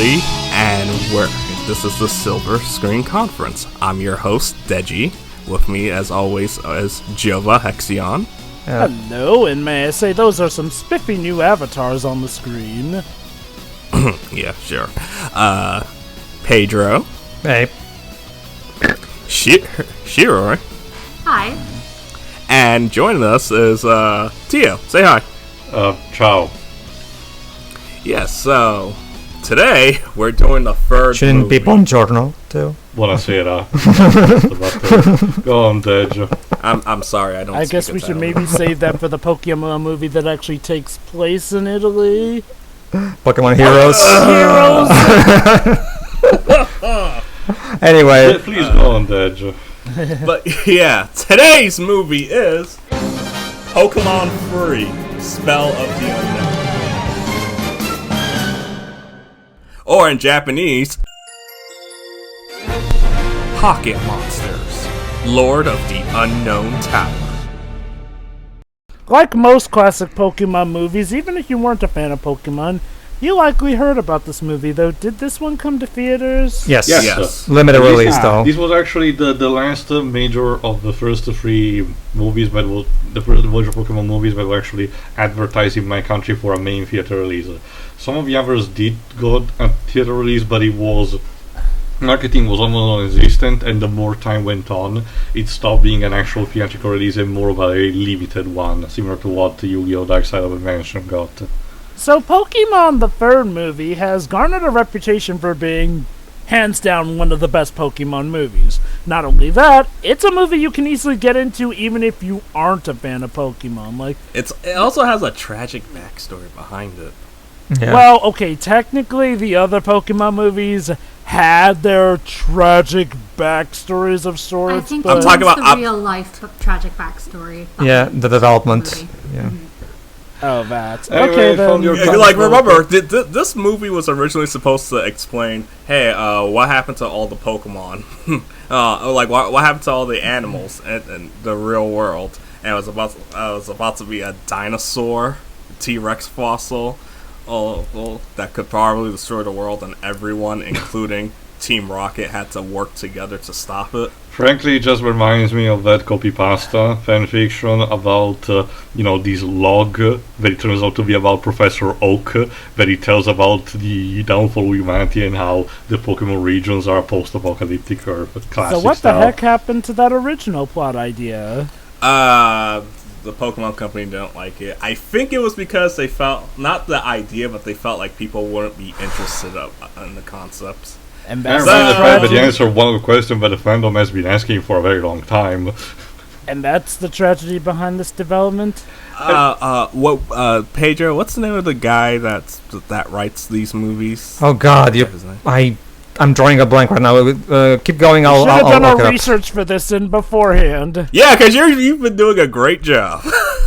everybody, and this is the Silver Screen Conference. I'm your host, Deji. With me, as always, is Jova Hexion. Hello, and may I say those are some spiffy new avatars on the screen. Yeah, sure. Pedro. Hey. Shiroi. Hi. And joining us is Tio. Say hi. Ciao. Yes, so today we're doing the third Shouldn't movie. be buongiorno, too. Buonasera. Go on, Dejo. I'm sorry, I don't I speak guess we should Italian. maybe save that for the Pokemon movie that actually takes place in Italy. Pokemon Heroes. Anyway. Please go on, Dejo. But yeah, today's movie is Pokemon 3, Spell of the Unknown. Or in Japanese, Pocket Monsters, Lord of the Unknown Tower. Like most classic Pokemon movies, even if you weren't a fan of Pokemon, you likely heard about this movie, though. Did this one come to theaters? Yes. Yes. Limited release, though. This was actually the last major of the first three movies, but was the first major Pokemon movies that were actually advertised in my country for a main theater release. Some of the others did go a theater release, but marketing was almost non-existent, and the more time went on, it stopped being an actual theatrical release and more of a very limited one, similar to what Yu-Gi-Oh! Dark Side of Adventure got. So Pokemon, the third movie, has garnered a reputation for being, hands down, one of the best Pokemon movies. Not only that, it's a movie you can easily get into even if you aren't a fan of Pokemon. It also has a tragic backstory behind it. Yeah. Well, okay, technically the other Pokemon movies had their tragic backstories of sorts. I think but I'm talking about the real life tragic backstory. Yeah, the development. Yeah. Oh, that. Anyway, Okay, from your then. Like, remember, this movie was originally supposed to explain, hey, what happened to all the Pokemon? What happened to all the animals in the real world? And it was about to be a dinosaur, T-Rex fossil. Oh, well, that could probably destroy the world, and everyone, including Team Rocket, had to work together to stop it. Frankly, it just reminds me of that copypasta fanfiction about, this log that it turns out to be about Professor Oak, that it tells about the downfall of humanity and how the Pokemon regions are a post-apocalyptic or classic So what style. the heck happened to that original plot idea? The Pokemon Company didn't like it. I think it was because they felt, not the idea, but they felt like people wouldn't be interested in the concepts. And I that's remember the fact that the tragedy. answer to one of the questions that the fandom has been asking for a very long time. And that's the tragedy behind this development. Pedro, what's the name of the guy that writes these movies? Oh, God. I'm drawing a blank right now. Keep going. I'll Should have done look it our up. research for this in beforehand. Yeah, because you've been doing a great job.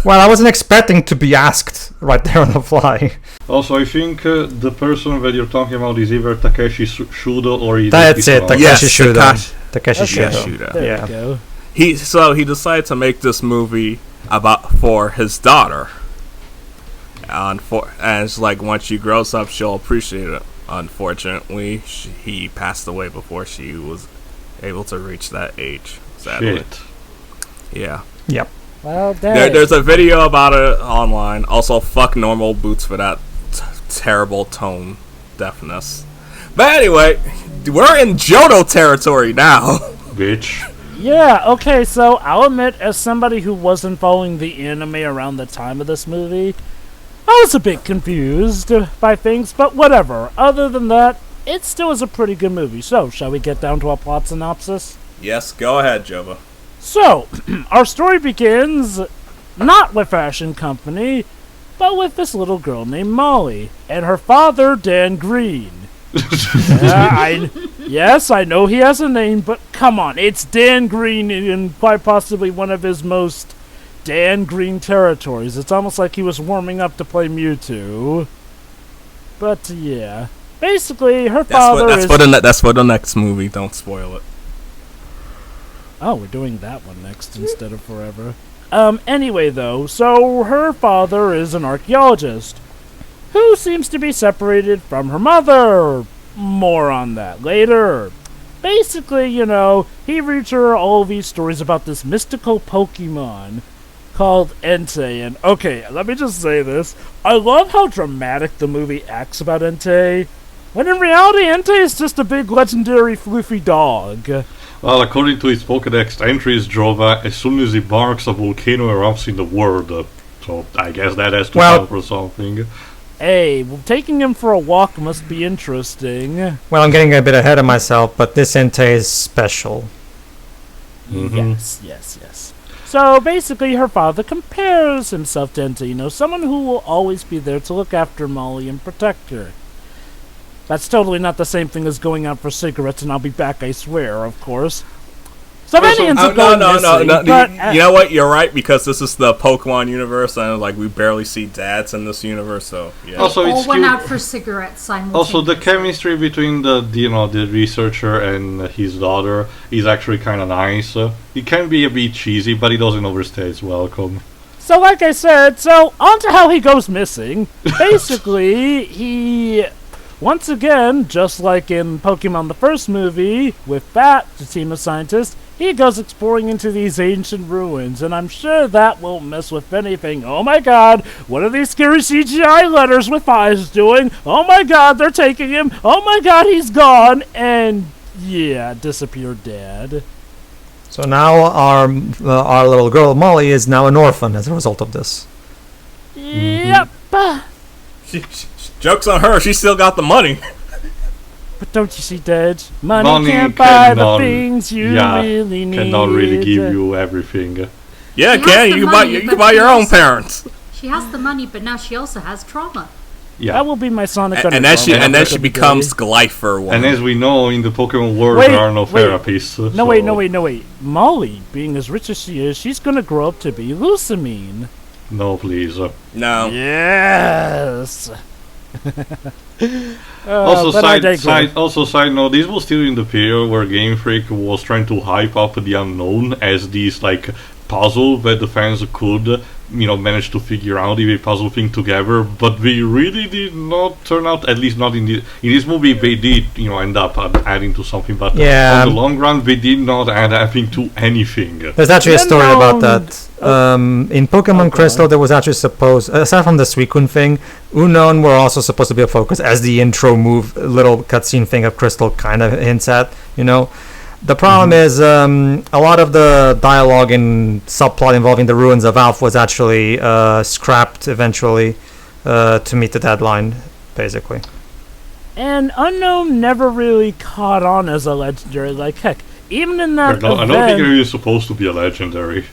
Well, I wasn't expecting to be asked right there on the fly. Also, I think the person that you're talking about is either Takeshi Shudo or Hideki That's it. Sono. Takeshi Yes, Shuda. Takeshi Okay. Shuda. There Yeah. we go. He decided to make this movie for his daughter. And it's like, once she grows up, she'll appreciate it. Unfortunately, he passed away before she was able to reach that age. Sadly. Shit. Yeah. Yep. Well, dang. There's a video about it online. Also, fuck normal boots for that terrible tone deafness. But anyway, we're in Johto territory now. Bitch. Yeah, okay, so I'll admit, as somebody who wasn't following the anime around the time of this movie, I was a bit confused by things, but whatever. Other than that, it still is a pretty good movie. So, shall we get down to a plot synopsis? Yes, go ahead, Jova. So, our story begins not with Fashion Company, but with this little girl named Molly, and her father, Dan Green. Yes, I know he has a name, but come on, it's Dan Green in quite possibly one of his most Dan Green territories. It's almost like he was warming up to play Mewtwo. But yeah, basically, her father is... That's for the next movie. Don't spoil it. Oh, we're doing that one next instead of forever. Anyway, though, so her father is an archaeologist who seems to be separated from her mother more on that later. Basically, he reads her all these stories about this mystical Pokemon called Entei. And okay, let me just say this. I love how dramatic the movie acts about Entei, when in reality, Entei is just a big legendary fluffy dog. Well, according to its Pokédex entries, Jova, as soon as he barks, a volcano erupts in the world. So I guess that has to count for something. Hey, well, taking him for a walk must be interesting. Well, I'm getting a bit ahead of myself, but this Entei is special. Mm-hmm. Yes. So basically, her father compares himself to Entei, someone who will always be there to look after Molly and protect her. That's totally not the same thing as going out for cigarettes, and I'll be back, I swear, of course. So then he ends up going missing, but, you know what? You're right, because this is the Pokemon universe, and we barely see dads in this universe. So yeah. Also, all went out for cigarettes simultaneously. Also, the chemistry between the researcher and his daughter is actually kind of nice. It can be a bit cheesy, but it doesn't overstay its welcome. So like I said, on to how he goes missing. Basically, he... Once again, just like in Pokemon the first movie, with Bat, the team of scientists, he goes exploring into these ancient ruins, and I'm sure that won't mess with anything. Oh my god, what are these scary CGI letters with eyes doing? Oh my god, they're taking him! Oh my god, he's gone! And yeah, disappeared dad. So now our little girl Molly is now an orphan as a result of this. Yep. Joke's on her, she still got the money. But don't you see, Dad? Money can't buy the things you really need. Cannot really give you everything. Yeah, it can. You can buy your own parents. She has the money, but now she also has trauma. Yeah. That will be my Sonic and then she becomes Glypher one. And as we know, in the Pokemon world, there are no therapists. No, wait. Molly, being as rich as she is, she's gonna grow up to be Lucamine. No, please. No. Yes. Also, side note, this was still in the period where Game Freak was trying to hype up the unknown as this puzzle that the fans could manage to figure out the puzzle thing together, but they really did not turn out, at least not in this movie. They did end up adding to something, but on the long run they did not add anything to anything. There's actually a story about that. In Pokemon Crystal, there was actually supposed, aside from the Suicune thing, Unknown were also supposed to be a focus, as the intro move, little cutscene thing of Crystal kind of hints at, The problem is, a lot of the dialogue and subplot involving the ruins of Alph was actually scrapped eventually to meet the deadline, basically. And Unknown never really caught on as a legendary. Heck, even in that event, I don't think he was supposed to be a legendary.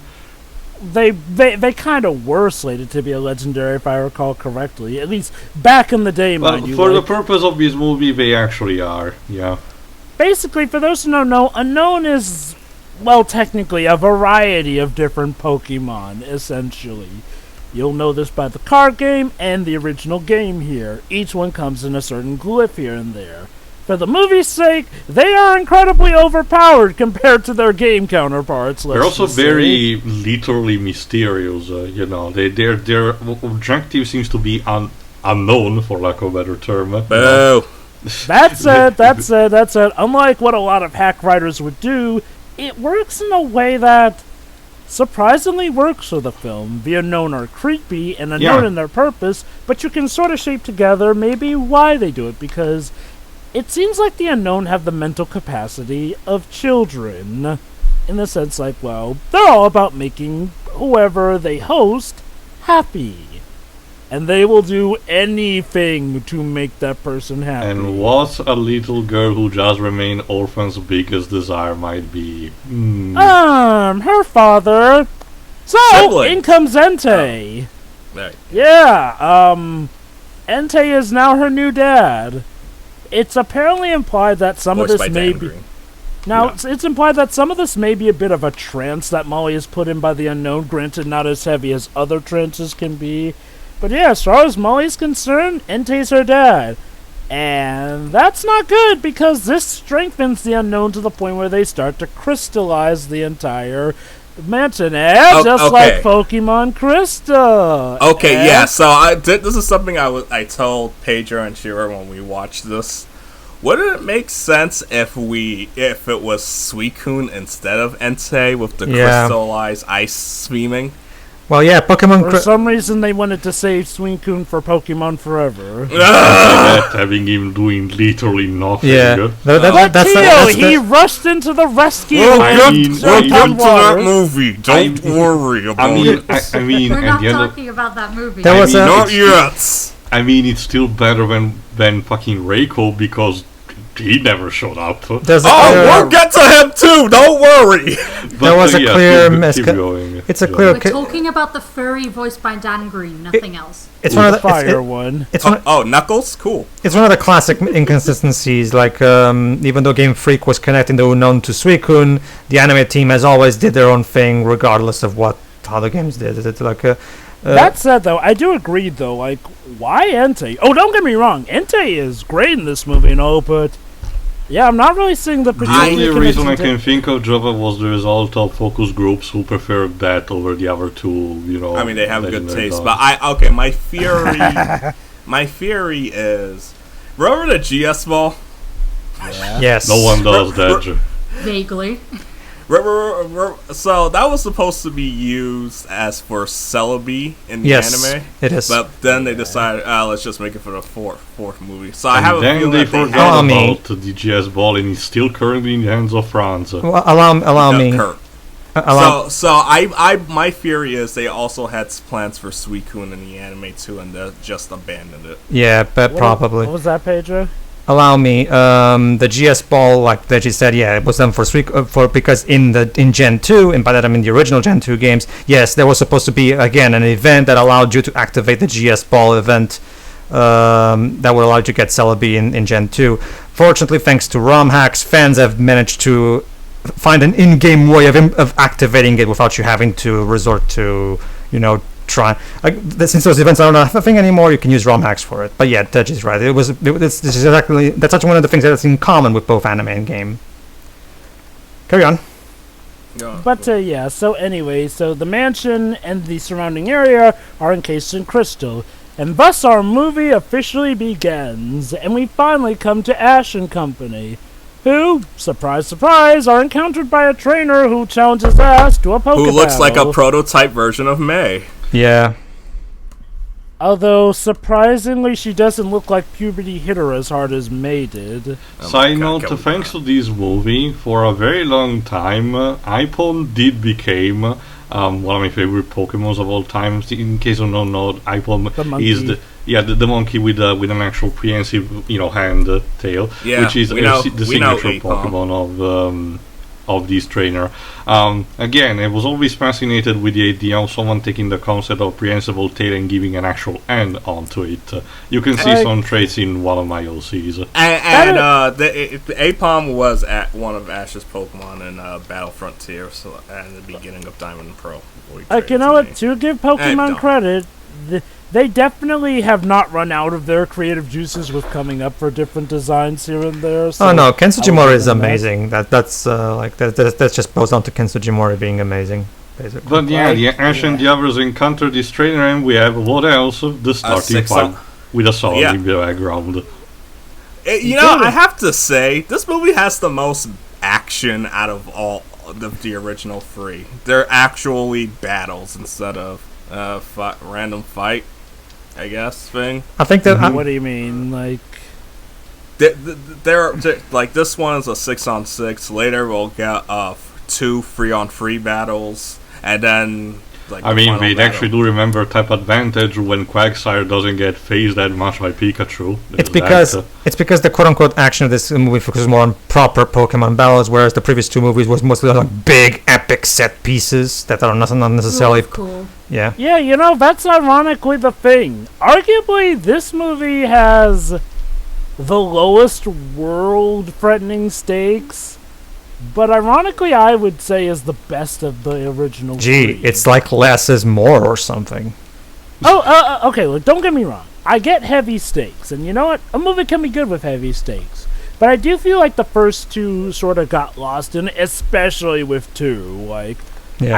They kind of were slated to be a legendary, if I recall correctly. At least back in the day, mind you. For the purpose of this movie, they actually are, yeah. Basically, for those who don't know, Unknown is, well, technically a variety of different Pokemon, essentially. You'll know this by the card game and the original game here. Each one comes in a certain glyph here and there. For the movie's sake, they are incredibly overpowered compared to their game counterparts. They're also very literally mysterious. Their objective seems to be unknown, for lack of a better term. Boo. That's it. Unlike what a lot of hack writers would do, it works in a way that surprisingly works for the film. The Unknown are creepy and unknown in their purpose, but you can sort of shape together maybe why they do it, because it seems like the Unknown have the mental capacity of children. In the sense they're all about making whoever they host happy. And they will do anything to make that person happy. And what a little girl who just remained orphan's biggest desire might be. Her father. So, Sibling. in comes Entei. Right. Yeah, Entei is now her new dad. It's apparently implied that some of this may be... Now, it's implied that some of this may be a bit of a trance that Molly is put in by the Unknown, granted not as heavy as other trances can be. But yeah, as far as Molly's concerned, Entei's her dad. And that's not good, because this strengthens the Unknown to the point where they start to crystallize the entire mansion, just like Pokemon Crystal. Okay, yeah, so this is something I told Pedro and Shira when we watched this. Wouldn't it make sense if it was Suicune instead of Entei with the crystallized ice beaming? Well, yeah, Pokemon. For some reason, they wanted to save Suicune for Pokemon Forever. Having him doing literally nothing. Yeah, He rushed into the rescue. We'll get to that movie. Don't worry about it. I mean, We're at not the end of, talking about that movie. Not yet. I mean, it's still better than fucking Reiko because he never showed up. We'll get to him too. Don't worry. There was a clear It's a clear. We're talking about the furry voiced by Dan Green, nothing else. It's one of the fire one. It's one. Knuckles, cool. It's one of the classic inconsistencies. Like, even though Game Freak was connecting the Unknown to Suicune, the anime team has always did their own thing, regardless of how the games did. It's like that said, though, I do agree, though, like, why Entei? Oh, don't get me wrong, Entei is great in this movie, but yeah, I'm not really seeing the The only reason I can think of Java was the result of focus groups who preferred that over the other two, I mean, they have good taste, dogs. but my theory is, remember the GS ball? Yeah. Yes. No one does that. Vaguely. So that was supposed to be used as for Celebi in the anime. It is. But then they decided, let's just make it for the fourth movie. So I have a then feeling they that forgot about the GS ball, and it's still currently in the hands of France. Well, allow me. My theory is they also had plans for Suicune in the anime too, and they just abandoned it. Yeah, but probably. What was that, Pedro? Allow me. The GS ball, like that you said, it was done for because in Gen 2, and by that I mean the original Gen 2 games. Yes, there was supposed to be again an event that allowed you to activate the GS ball event. That would allow you to get Celebi in Gen 2. Fortunately, thanks to ROM hacks, fans have managed to find an in-game way of activating it without you having to resort to, try. Since those events are not a thing anymore, you can use ROM hacks for it. But yeah, Tej is right. This is exactly that's actually one of the things that's in common with both anime and game. Carry on. But so anyway, so the mansion and the surrounding area are encased in crystal. And thus our movie officially begins, and we finally come to Ash and Company, who, surprise, surprise, are encountered by a trainer who challenges Ash to a Pokemon. Who looks like a prototype version of May. Yeah. Although, surprisingly, she doesn't look like puberty hit her as hard as May did. Side note, thanks to this movie, for a very long time, Ipon did become one of my favorite Pokemons of all time. In case you don't know, Ipon is the monkey with an actual prehensive, hand tail, which is the signature Pokemon of this trainer. Again, I was always fascinated with the idea of someone taking the concept of prehensible tail and giving an actual end onto it. You can see some traits in one of my OCs. And the Apom was at one of Ash's Pokemon in Battle Frontier, at the beginning of Diamond and Pearl. You know what? To give Pokemon credit, they definitely have not run out of their creative juices with coming up for different designs here and there. So no, Ken Sugimori is amazing. That's just boils down to Ken Sugimori being amazing, basically. But yeah, the Ash and the others encounter this trainer, and we have what else? The starting fight with a song in the background. I have to say, this movie has the most action out of all of the original three. They're actually battles instead of random fight, I guess, thing. I think that. What do you mean, like? They're like, this one is a 6-on-6. Later we'll get 2 3-on-3 battles, and then they actually do remember Type Advantage when Quagsire doesn't get phased that much by Pikachu. It's because the quote-unquote action of this movie focuses more on proper Pokemon battles, whereas the previous 2 movies was mostly like big, epic set pieces that are not necessarily cool. Yeah. Yeah, that's ironically the thing. Arguably, this movie has the lowest world-threatening stakes, but ironically, I would say is the best of the original three. It's like less is more or something. Okay, look, don't get me wrong. I get heavy stakes, and you know what? A movie can be good with heavy stakes. But I do feel like the first 2 sort of got lost in it, especially with 2. I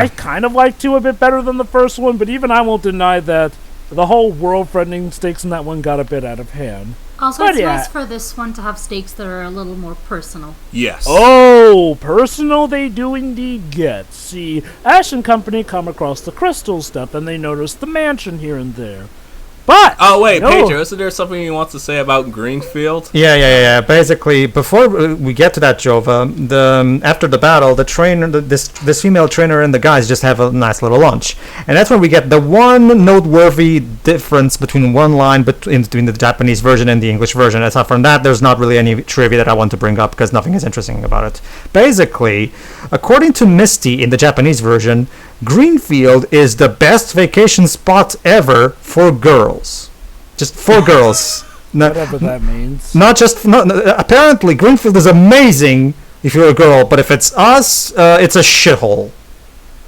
kind of like 2 a bit better than the first one, but even I won't deny that the whole world-threatening stakes in that one got a bit out of hand. Also, But it's yeah. nice for this one to have stakes that are a little more personal. Yes. Oh, personal they do indeed get. See, Ash and company come across the crystal stuff and they notice the mansion here and there. But Oh wait, no. Pedro, isn't there something you want to say about Greenfield? Yeah. Basically, before we get to that, Jova, after the battle, the trainer, this female trainer and the guys just have a nice little lunch, and that's when we get the one noteworthy difference between one line between the Japanese version and the English version. Aside from that, there's not really any trivia that I want to bring up because nothing is interesting about it. Basically, according to Misty in the Japanese version, Greenfield is the best vacation spot ever for girls. Just for girls. Whatever that means. Apparently, Greenfield is amazing if you're a girl, but if it's us, it's a shithole.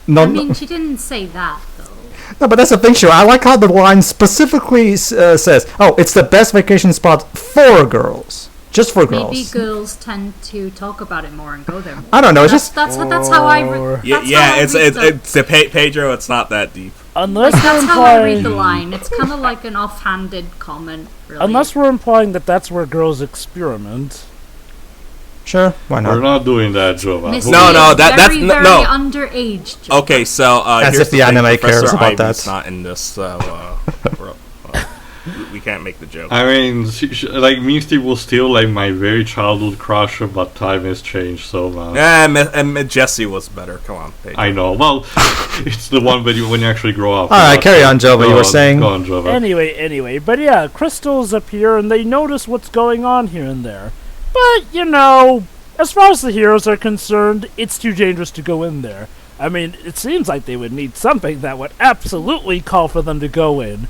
I mean, she didn't say that, though. No, but that's the thing, sure. I like how the line specifically says, "Oh, it's the best vacation spot for girls, just for girls." Maybe girls tend to talk about it more and go there more. I don't know. It's That's how I. It's Pedro. It's not that deep. Unless Like, we're that's how I read the implying, line. It's kind of like an offhanded comment, really. unless we're implying that that's where girls experiment. Sure, why We're not? not doing that, Jova. Misty No, is that's very, no. very underage. Joe. Okay, so As here's if the thing, anime Professor cares about Ivy's that. not in this, so we can't make the joke. I mean, like, Misty was still, like, my very childhood crush, but time has changed so much. And Jesse was better. Come on, Pedro. I know. Well, it's the one when you actually grow up. All right, carry on, Jova. You were saying. Go on, Jova. Anyway, but yeah, crystals appear and they notice what's going on here and there. But, you know, as far as the heroes are concerned, it's too dangerous to go in there. I mean, it seems like they would need something that would absolutely call for them to go in.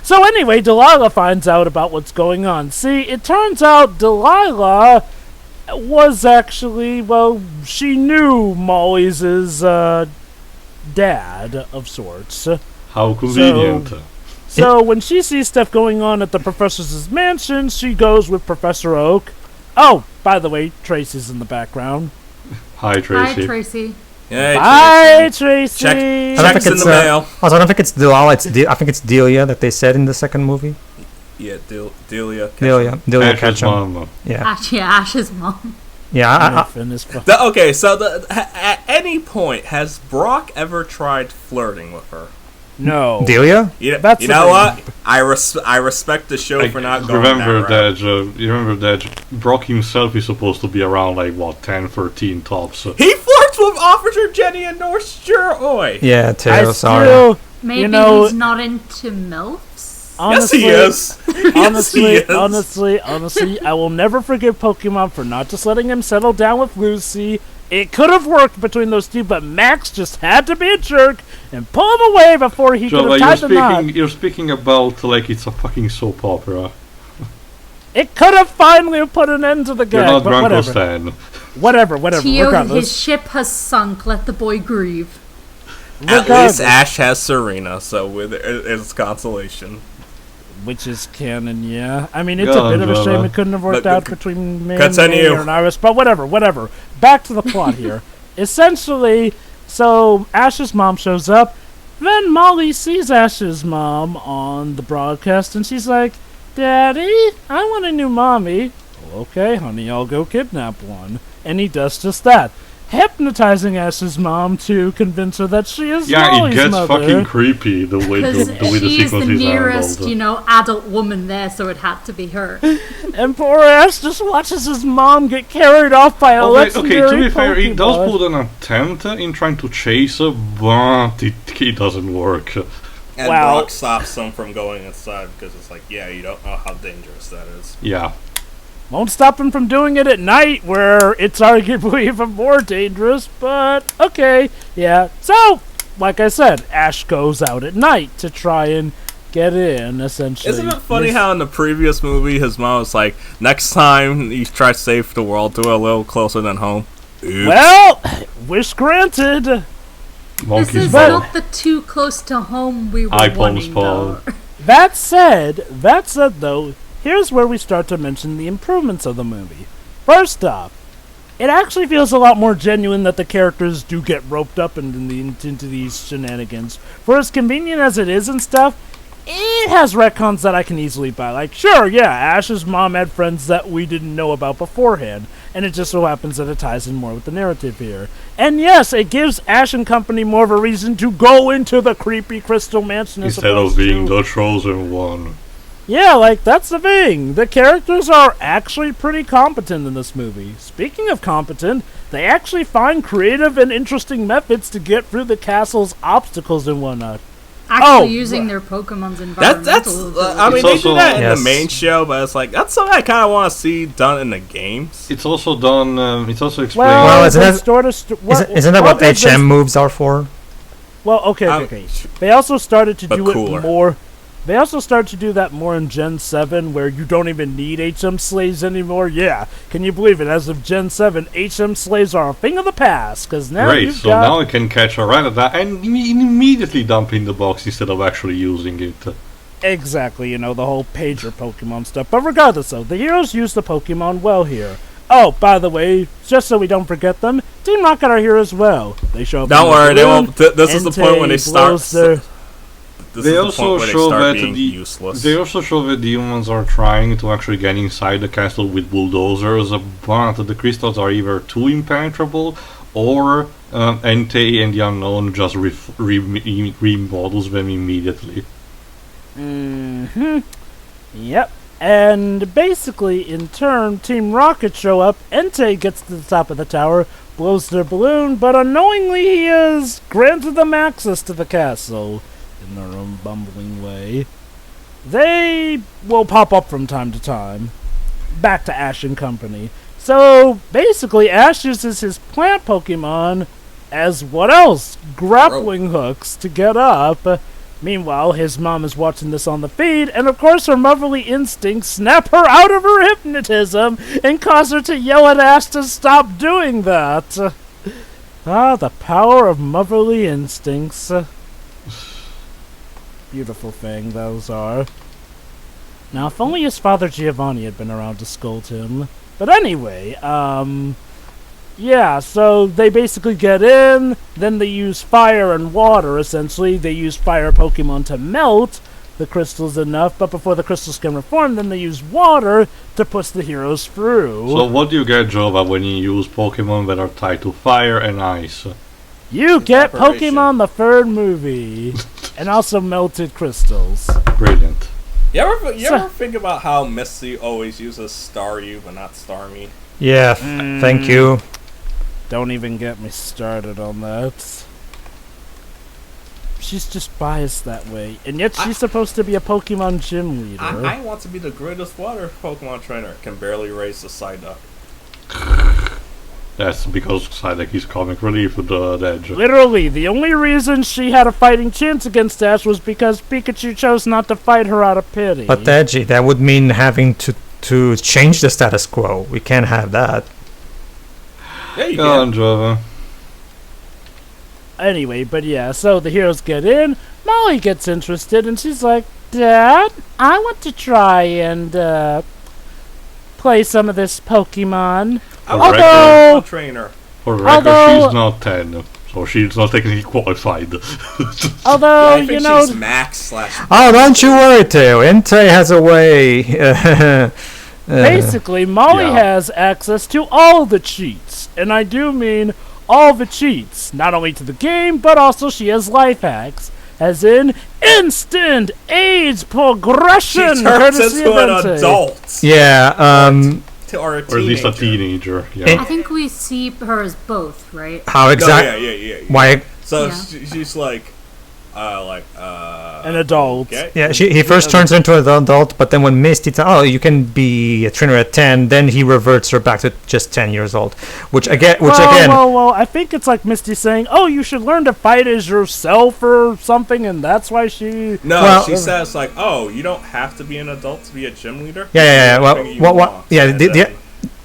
So anyway, Delilah finds out about what's going on. See, it turns out Delilah was actually, well, she knew Molly's dad, of sorts. How convenient. So when she sees stuff going on at the professor's mansion, she goes with Professor Oak. Oh, by the way, Tracy's in the background. Hi, Tracy. Hi, Tracy. Yay, Bye, Tracy. Tracy. I don't Checks think in it's the mail. Also, I don't think it's Delilah. I think it's Delia that they said in the second movie. Yeah, Delia. Delia Ash's Ketchum. mom. Yeah, Ash's mom. yeah. Nothing is fu- Okay, so at any point has Brock ever tried flirting with her? No. Delia. You That's know the thing. what? I respect the show for not going remember that route. that. You remember that Brock himself is supposed to be around like what 10, 13 tops. He flirts with Officer Jenny and North Oi. Yeah, I Teo. Sorry. still, Maybe you know, he's not into MILFs. honestly, Yes, he is. honestly, I will never forgive Pokemon for not just letting him settle down with Lucy. It could have worked between those two, but Max just had to be a jerk and pull him away before he could Jova, have tied the knot. you're speaking about like it's a fucking soap opera. It could have finally put an end to the You're gag, not but Grunko whatever. Stan. Whatever. Tio, Regardless. his ship has sunk. Let the boy grieve. At Regardless. least Ash has Serena, so with it's consolation. Which is canon, yeah. I mean, it's Go a bit on, of a shame Jova. it couldn't have worked But- out between May Continue. and Iris, but whatever. Back to the plot here. Essentially, so Ash's mom shows up, then Molly sees Ash's mom on the broadcast, and she's like, Daddy, I want a new mommy. Okay, honey, I'll go kidnap one. And he does just that, hypnotizing Ash's mom to convince her that she is Yeah, it Molly's gets mother. fucking creepy the way Because the way the she's the sequence is nearest, handled. adult woman there, so it had to be her. And poor Ash just watches his mom get carried off by a Okay, to legendary be fair, it does Pokeball. put an attempt in trying to chase her, but it doesn't work. And Wow. Brock stops them from going inside because it's like, yeah, you don't know how dangerous that is. Yeah. Won't stop him from doing it at night, where it's arguably even more dangerous, but okay, yeah. So, like I said, Ash goes out at night to try and get in, essentially. Isn't it funny how in the previous movie his mom was like, next time you try to save the world, do it a little closer than home? Oops. Well, wish granted. This Monkey's is ball. not the too close to home we were iPhone's wanting, ball. though. That said, though, here's where we start to mention the improvements of the movie. First off, it actually feels a lot more genuine that the characters do get roped up into these shenanigans. For as convenient as it is and stuff, it has retcons that I can easily buy. Like, sure, yeah, Ash's mom had friends that we didn't know about beforehand, and it just so happens that it ties in more with the narrative here. And yes, it gives Ash and company more of a reason to go into the creepy Crystal Mansion Instead of being the chosen one. Yeah, like, that's the thing. The characters are actually pretty competent in this movie. Speaking of competent, they actually find creative and interesting methods to get through the castle's obstacles and whatnot. Actually using their Pokemon's environmental I mean, they do that in Yes. the main show, but it's like, that's something I kind of want to see done in the games. It's also done. It's also explained. Well, isn't that what HM moves are for? Well, okay. They also started to But do cooler. it more. They also started to do that more in Gen 7, where you don't even need HM slaves anymore. Yeah, can you believe it? As of Gen 7, HM slaves are a thing of the past, because now Great, you've so got... now I can catch a Rattata and immediately dump in the box instead of actually using it. Exactly, the whole pager Pokemon stuff. But regardless, though, the heroes use the Pokemon well here. Oh, by the way, just so we don't forget them, Team Rocket are here as well. They show up. Don't in worry, the they balloon, won't. This is the point when they start. Entei, This They is the also point where they show start that being the useless. they also show that the humans are trying to actually get inside the castle with bulldozers, but the crystals are either too impenetrable, or Entei and the Unknown just remodels them immediately. Yep. And basically, in turn, Team Rocket show up, Entei gets to the top of the tower, blows their balloon, but unknowingly he has granted them access to the castle. In their own bumbling way. They will pop up from time to time. Back to Ash and company. So, basically, Ash uses his plant Pokemon as what else? Grappling hooks to get up. Meanwhile, his mom is watching this on the feed, and of course her motherly instincts snap her out of her hypnotism and cause her to yell at Ash to stop doing that. Ah, the power of motherly instincts. Beautiful thing those are. Now, if only his father Giovanni had been around to scold him. But anyway, yeah, so they basically get in, then they use fire and water, essentially. They use fire Pokemon to melt the crystals enough, but before the crystals can reform, then they use water to push the heroes through. So what do you get, Jova, when you use Pokemon that are tied to fire and ice? You get Evaporation. Pokemon the third movie, and also melted crystals. Brilliant. You ever think about how Misty always uses Staryu but not Starmie? Yeah, thank you. Don't even get me started on that. She's just biased that way, and yet she's supposed to be a Pokemon gym leader. I want to be the greatest water Pokemon trainer. Can barely raise the Psyduck. That's because Psyduck is comic relief with the edge. Literally, the only reason she had a fighting chance against Ash was because Pikachu chose not to fight her out of pity. But Edgy, that would mean having to change the status quo. We can't have that. Yeah, you Go can. on, Jova. Anyway, but yeah, so the heroes get in, Molly gets interested, and she's like, Dad, I want to try and, play some of this Pokemon. I'm Although- a Pokemon trainer. For the record, Although- she's not 10, so she's not technically qualified. Although, I think she's Max / Oh, don't you worry, Teo. Entei has a way. basically, Molly Yeah. has access to all the cheats, and I do mean all the cheats, not only to the game, but also she has life hacks, as in instant age She progression, turns courtesy into of an Entei. adult. Yeah, Or a Or at least a teenager. teenager. Yeah. I think we see her as both, right? how No, exactly? yeah. Why? So Yeah. she's like, An adult. Okay. Yeah, he first turns into an adult, but then when Misty you can be a trainer at 10, then he reverts her back to just 10 years old. Which again, Well, I think it's like Misty saying, "Oh, you should learn to fight as yourself or something," and that's why she. No, Well- she says like, "Oh, you don't have to be an adult to be a gym leader." Yeah. Do Well, anything you what? want." Yeah, And the then-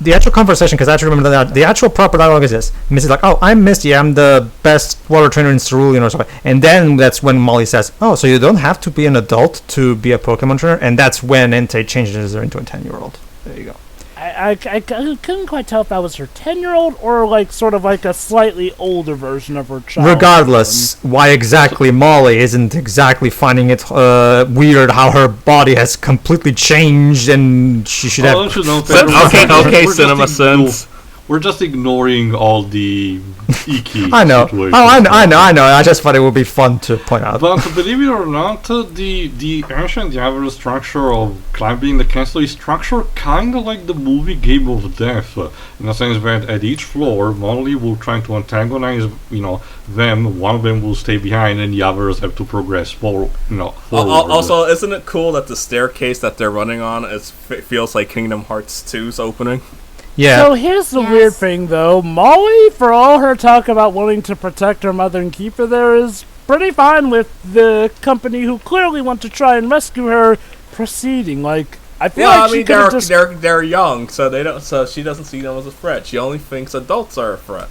the actual conversation, because I actually remember that the actual proper dialogue is this: Misty's like, "Oh, I'm Misty. I'm the best water trainer in Cerulean or something." And then that's when Molly says, "Oh, so you don't have to be an adult to be a Pokemon trainer," and that's when Entei changes her into a 10-year-old. There you go. I couldn't quite tell if that was her 10-year-old or like sort of like a slightly older version of her child. Regardless, why exactly Molly isn't exactly finding it weird how her body has completely changed and she should have... Okay, CinemaSins. We're just ignoring all the icky I know. situations. I know. I just thought it would be fun to point out. But believe it or not, the ancient Diablo structure of climbing the castle is structured kind of like the movie Game of Death, in the sense that at each floor, Molly will try to antagonize, them. One of them will stay behind, and the others have to progress forward. Also, isn't it cool that the staircase that they're running on feels like Kingdom Hearts 2's opening? Yeah. So here's the weird thing, though. Molly, for all her talk about wanting to protect her mother and keep her there, is pretty fine with the company who clearly want to try and rescue her proceeding. Like, I feel like she could just... they're young, so they don't. So she doesn't see them as a threat. She only thinks adults are a threat.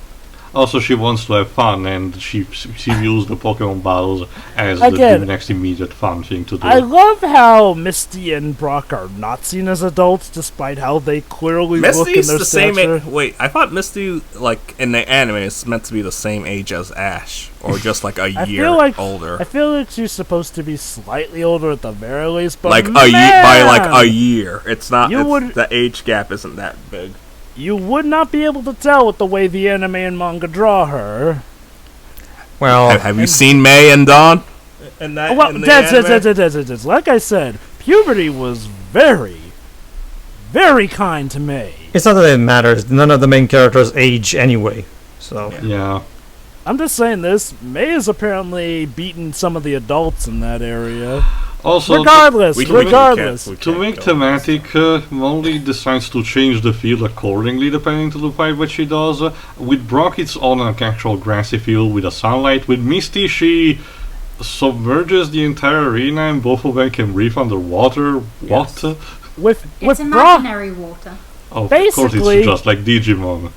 Also, she wants to have fun, and she views the Pokemon battles as the next immediate fun thing to do. I love how Misty and Brock are not seen as adults, despite how they clearly look in their stature. Wait, I thought Misty, like, in the anime, is meant to be the same age as Ash, or just like a year older. I feel like she's supposed to be slightly older at the very least, but by a year. It's not. The age gap isn't that big. You would not be able to tell with the way the anime and manga draw her. Well, have you seen May and Dawn? Like I said, puberty was very, very kind to May. It's not that it matters. None of the main characters age anyway. So yeah. I'm just saying this. May has apparently beaten some of the adults in that area. Also, regardless, to make thematic, Molly decides to change the field accordingly depending to the fight that she does. With Brock, it's on an actual grassy field with a sunlight. With Misty, she submerges the entire arena and both of them can breathe underwater. Yes. What? It's imaginary water. Oh, of course, it's just like Digimon.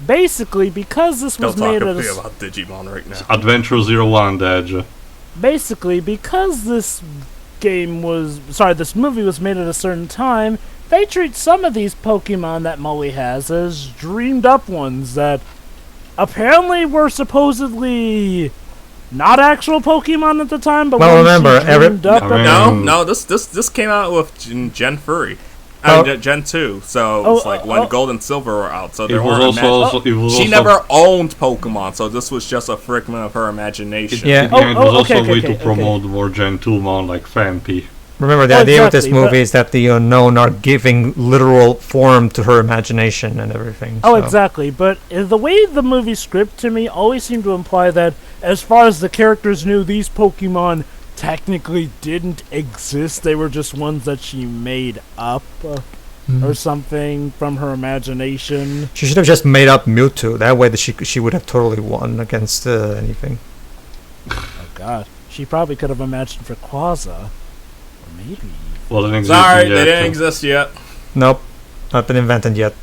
Basically, because this was made at about Digimon right now. Adventure 01 Edge. Basically, because this movie was made at a certain time, they treat some of these Pokemon that Molly has as dreamed up ones that apparently were supposedly not actual Pokemon at the time, but remember, this came out with Gen 3. Gen 2, so it's like when Gold and Silver were out, so there weren't she never owned Pokemon, so this was just a figment of her imagination. It was also a way to promote more Gen 2 Mon like Fampi. Remember, the idea with this movie is that the unknown are giving literal form to her imagination and everything. Oh, exactly, but the way the movie script to me always seemed to imply that as far as the characters knew, these Pokemon technically didn't exist. They were just ones that she made up or something from her imagination. She should have just made up Mewtwo. That way she would have totally won against anything. Oh god. She probably could have imagined for Quasar. Or maybe. Well, they didn't exist yet. Nope. Not been invented yet.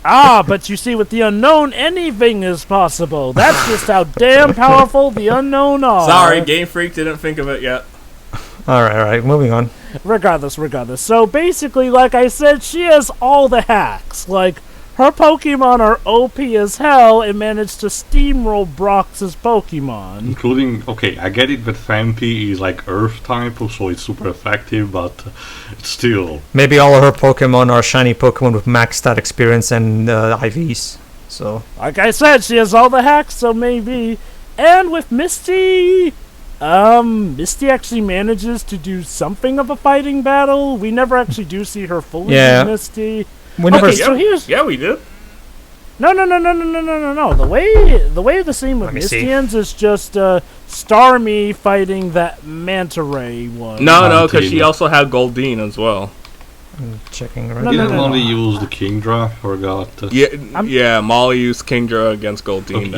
But you see, with the unknown, anything is possible. That's just how damn powerful the unknown are. Sorry, Game Freak didn't think of it yet. Alright, moving on. Regardless. So basically, like I said, she has all the hacks. Like, her Pokemon are OP as hell and managed to steamroll Brock's Pokemon. Including, I get it that Fampi is like Earth type, so it's super effective, but still. Maybe all of her Pokemon are shiny Pokemon with max stat experience and IVs. So, like I said, she has all the hacks, so maybe. And with Misty, Misty actually manages to do something of a fighting battle. We never actually do see her fully use Misty. We did. No. The way the scene with Misty ends is just Starmie fighting that Manta Ray one. No, because she also had Goldeen as well. I'm checking right now. Didn't Molly use the Kingdra? Forgot. Molly used Kingdra against Goldeen.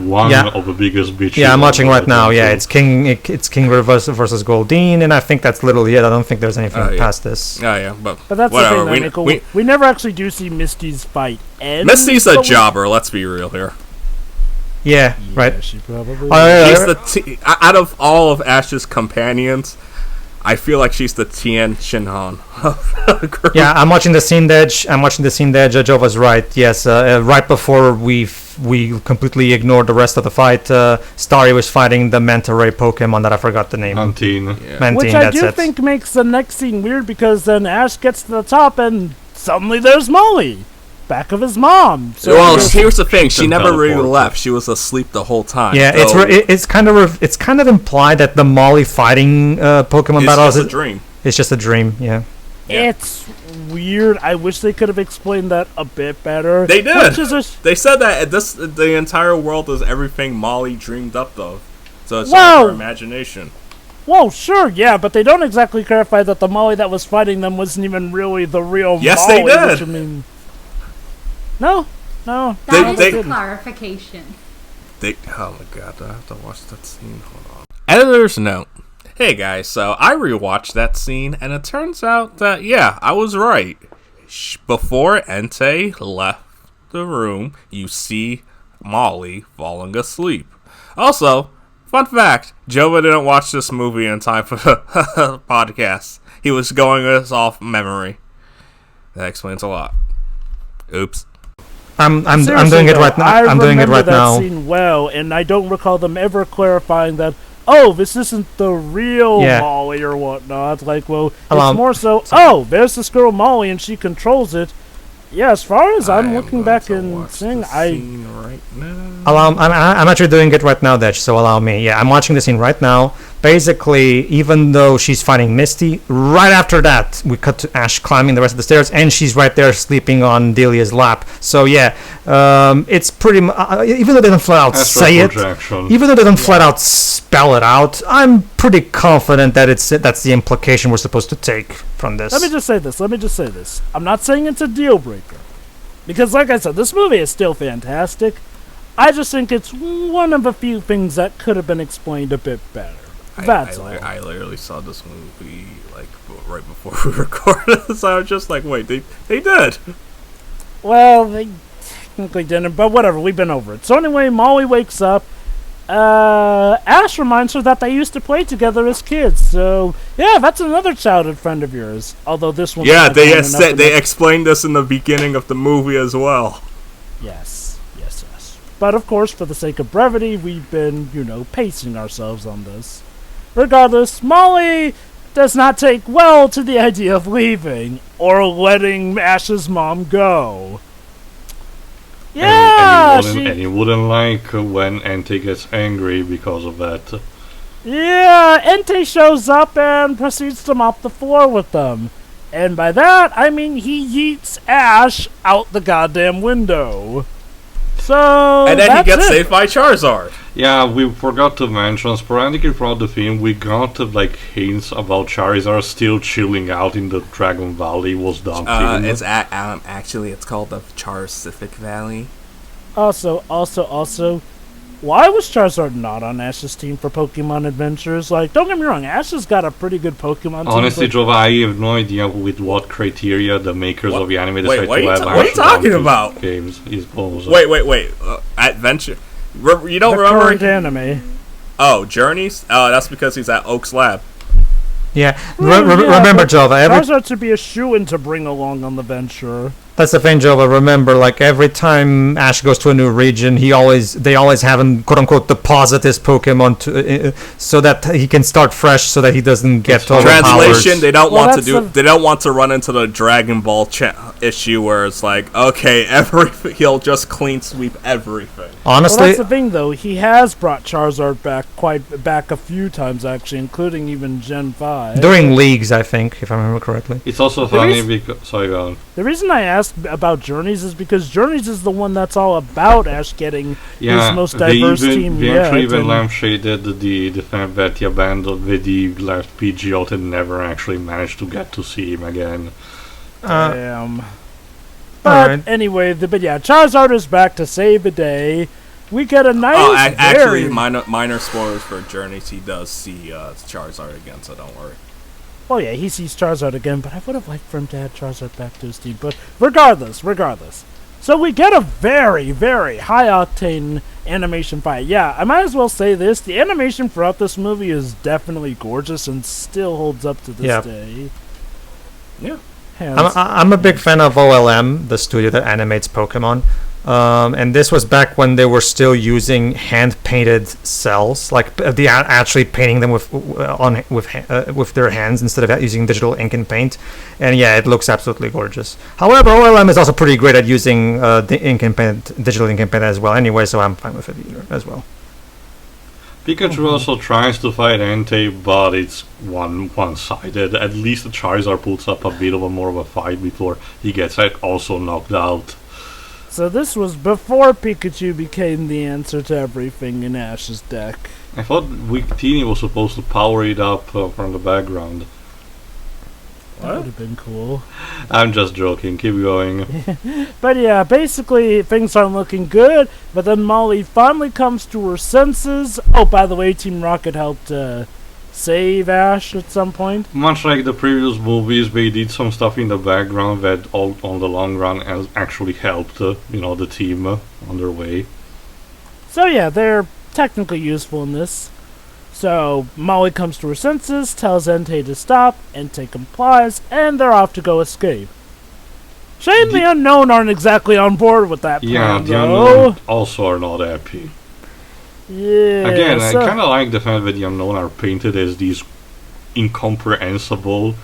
One of the biggest bitches. Yeah, I'm watching right now. Yeah, it's Kingdra versus Goldeen, and I think that's literally it. I don't think there's anything past this. But that's whatever. The thing, we never actually do see Misty's fight end. Misty's a jobber. Let's be real here. Yeah, right. She probably. Out of all of Ash's companions, I feel like she's the Tien Shinhan. Yeah, I'm watching the scene there. Joe was right. Yes, right before we completely ignored the rest of the fight, Starry was fighting the Manta Ray Pokemon that I forgot the name. Mantine. Yeah. Mantine, Which I that's do it. think makes the next scene weird, because then Ash gets to the top and suddenly there's Molly, back of his mom. So Well, here's the thing: she Can never really teleport. left. She was asleep the whole time. Yeah, so it's kind of implied that the Molly fighting Pokemon it's battles just a dream. it's just a dream. Yeah. it's weird. I wish they could have explained that a bit better. They did. Which is They said that the entire world is everything Molly dreamed up of. So it's Wow. all her imagination. Whoa, sure, yeah, but they don't exactly clarify that the Molly that was fighting them wasn't even really the real Yes, Molly. they did. Which, I mean, no. That is they- a clarification. Oh my god, I have to watch that scene. Hold on. Editor's note. Hey guys, so I rewatched that scene, and it turns out that, yeah, I was right. Before Entei left the room, you see Molly falling asleep. Also, fun fact, Jova didn't watch this movie in time for the podcast. He was going this off memory. That explains a lot. Oops. I'm Seriously, doing it though, right now. I I'm doing it remember right that now. scene well, and I don't recall them ever clarifying that, oh, this isn't the real Yeah. Molly or whatnot. Like, well, Allow- it's more so, oh, there's this girl Molly and she controls it. Yeah, as far as I'm looking back and seeing, Right now. I'm actually doing it right now, Dutch, so allow me. Yeah, I'm watching the scene right now. Basically, even though she's fighting Misty, right after that, we cut to Ash climbing the rest of the stairs, and she's right there sleeping on Delia's lap. So yeah, it's pretty even though they don't flat out Astral say it, projection. even though they don't flat out spell it out, I'm pretty confident that that's the implication we're supposed to take from this. let me just say this. I'm not saying it's a deal breaker. Because, like I said, this movie is still fantastic. I just think it's one of a few things that could have been explained a bit better. That's all. I literally saw this movie like right before we recorded, so I was just like, wait, they did. Well, they technically didn't, but whatever, we've been over it. So anyway, Molly wakes up. Ash reminds her that they used to play together as kids. So yeah, that's another childhood friend of yours. Although this one, Yeah, they explained this in the beginning of the movie as well. Yes. But of course, for the sake of brevity, we've been, pacing ourselves on this. Regardless, Molly does not take well to the idea of leaving or letting Ash's mom go. Yeah, and you wouldn't like when Entei gets angry because of that. Yeah, Entei shows up and proceeds to mop the floor with them. And by that, I mean he yeets Ash out the goddamn window. So And then he that's gets it. saved by Charizard. Yeah, we forgot to mention, sporadically throughout the film, we got hints about Charizard still chilling out in the Dragon Valley was dumped in. It's actually it's called the Charcific Valley. Also, why was Charizard not on Ash's team for Pokemon Adventures? Like, don't get me wrong, Ash has got a pretty good Pokemon team. Honestly, but Jova, I have no idea with what criteria the makers of the anime Wait, decided what to are have you what are you Ash talking dumped about? in games. Wait. Adventure. You don't the remember? current anime. Oh, Journeys. Oh, that's because he's at Oak's lab. Yeah, Yeah, remember, but Jova. Charizard should be a shoo-in to bring along on the venture. That's the thing, Jova. Remember, every time Ash goes to a new region, they always have him, quote unquote, deposit his Pokemon to, so that he can start fresh, so that he doesn't get overpowered. Translation: They don't want to that's They don't want to run into the Dragon Ball issue where it's like, okay, he'll just clean sweep everything. Well, Honestly, that's the thing, though. He has brought Charizard back a few times, actually, including even Gen 5. during leagues, I think, if I remember correctly. It's also funny because... Sorry, go on. The reason I asked about Journeys is because Journeys is the one that's all about Ash getting his most diverse team they yet. actually even and- lampshaded the fact that he abandoned with the last Pidgeot and never actually managed to get to see him again. Damn. But Alright. anyway, but yeah, Charizard is back to save the day. We get a nice, Oh, actually, minor spoilers for Journeys. He does see Charizard again, so don't worry. Oh yeah, he sees Charizard again, but I would have liked for him to add Charizard back to his team. But regardless. So we get a very, very high-octane animation fight. Yeah, I might as well say this. The animation throughout this movie is definitely gorgeous and still holds up to this day. Yeah. I'm a big fan of OLM, the studio that animates Pokemon. And this was back when they were still using hand-painted cells, like they are actually painting them with their hands instead of using digital ink and paint. And yeah, it looks absolutely gorgeous. However, OLM is also pretty great at using the ink and paint, digital ink and paint as well. Anyway, so I'm fine with it either as well. Pikachu also tries to fight Entei, but it's one-sided. At least the Charizard puts up a bit of a more of a fight before he gets also knocked out. So this was before Pikachu became the answer to everything in Ash's deck. I thought Victini was supposed to power it up from the background. That would have been cool. I'm just joking, keep going. But yeah, basically things aren't looking good, but then Molly finally comes to her senses. Oh, by the way, Team Rocket helped save Ash at some point. Much like the previous movies, they did some stuff in the background that all on the long run has actually helped the team on their way. So yeah, they're technically useful in this. So Molly comes to her senses, tells Entei to stop, Entei complies, and they're off to go escape. Shame the Unknown aren't exactly on board with that plan, yeah, the though. Unknown also are not happy. Yeah. Again, I kind of like the fact that the Unknown are painted as these incomprehensible,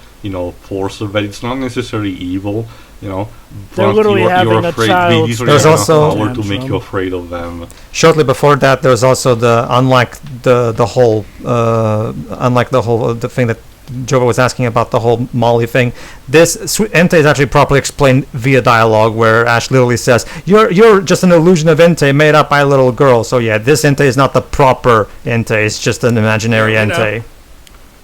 forces, but it's not necessarily evil, They're but literally you're having afraid. a These There's are also power to make you afraid of them. Shortly before that, there's also unlike the whole thing that Jova was asking about, the whole Molly thing. This Entei is actually properly explained via dialogue, where Ash literally says, "You're just an illusion of Entei made up by a little girl." So yeah, this Entei is not the proper Entei; it's just an imaginary Entei.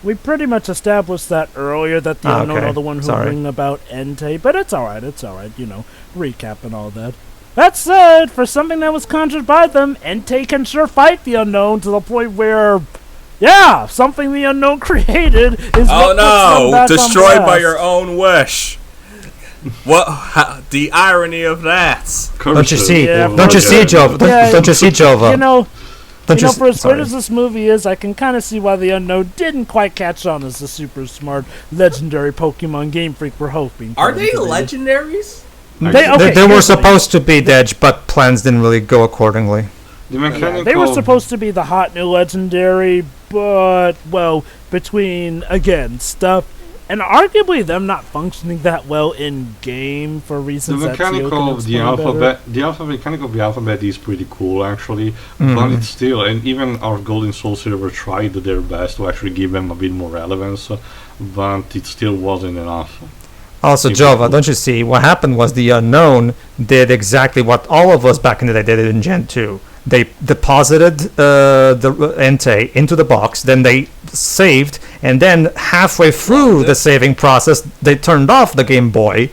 We pretty much established that earlier, that the Unknown are the one who bring about Entei, but it's alright, recap and all that. That said, for something that was conjured by them, Entei can sure fight the Unknown to the point where, yeah, something the Unknown created is what puts them back destroyed on by blast. your own wish. The irony of that. Don't you see? Yeah, Don't you see, Jova? Don't you see, Jova? For as good as this movie is, I can kind of see why the Unknown didn't quite catch on as the super smart, legendary Pokemon Game Freak we're hoping for. Are they legendaries? They were supposed to be, Dej, but plans didn't really go accordingly. They were supposed to be the hot new legendary, but, well, between, again, stuff, and arguably them not functioning that well in game for reasons the mechanic of the alphabet, mechanic of the alphabet is pretty cool actually, but it's still, and even our Gold and Soul Silver tried their best to actually give them a bit more relevance, but it still wasn't enough. Also, Jova, don't you see? What happened was the Unknown did exactly what all of us back in the day did in Gen 2. They deposited the Entei into the box, then they saved, and then halfway through the saving process, they turned off the Game Boy,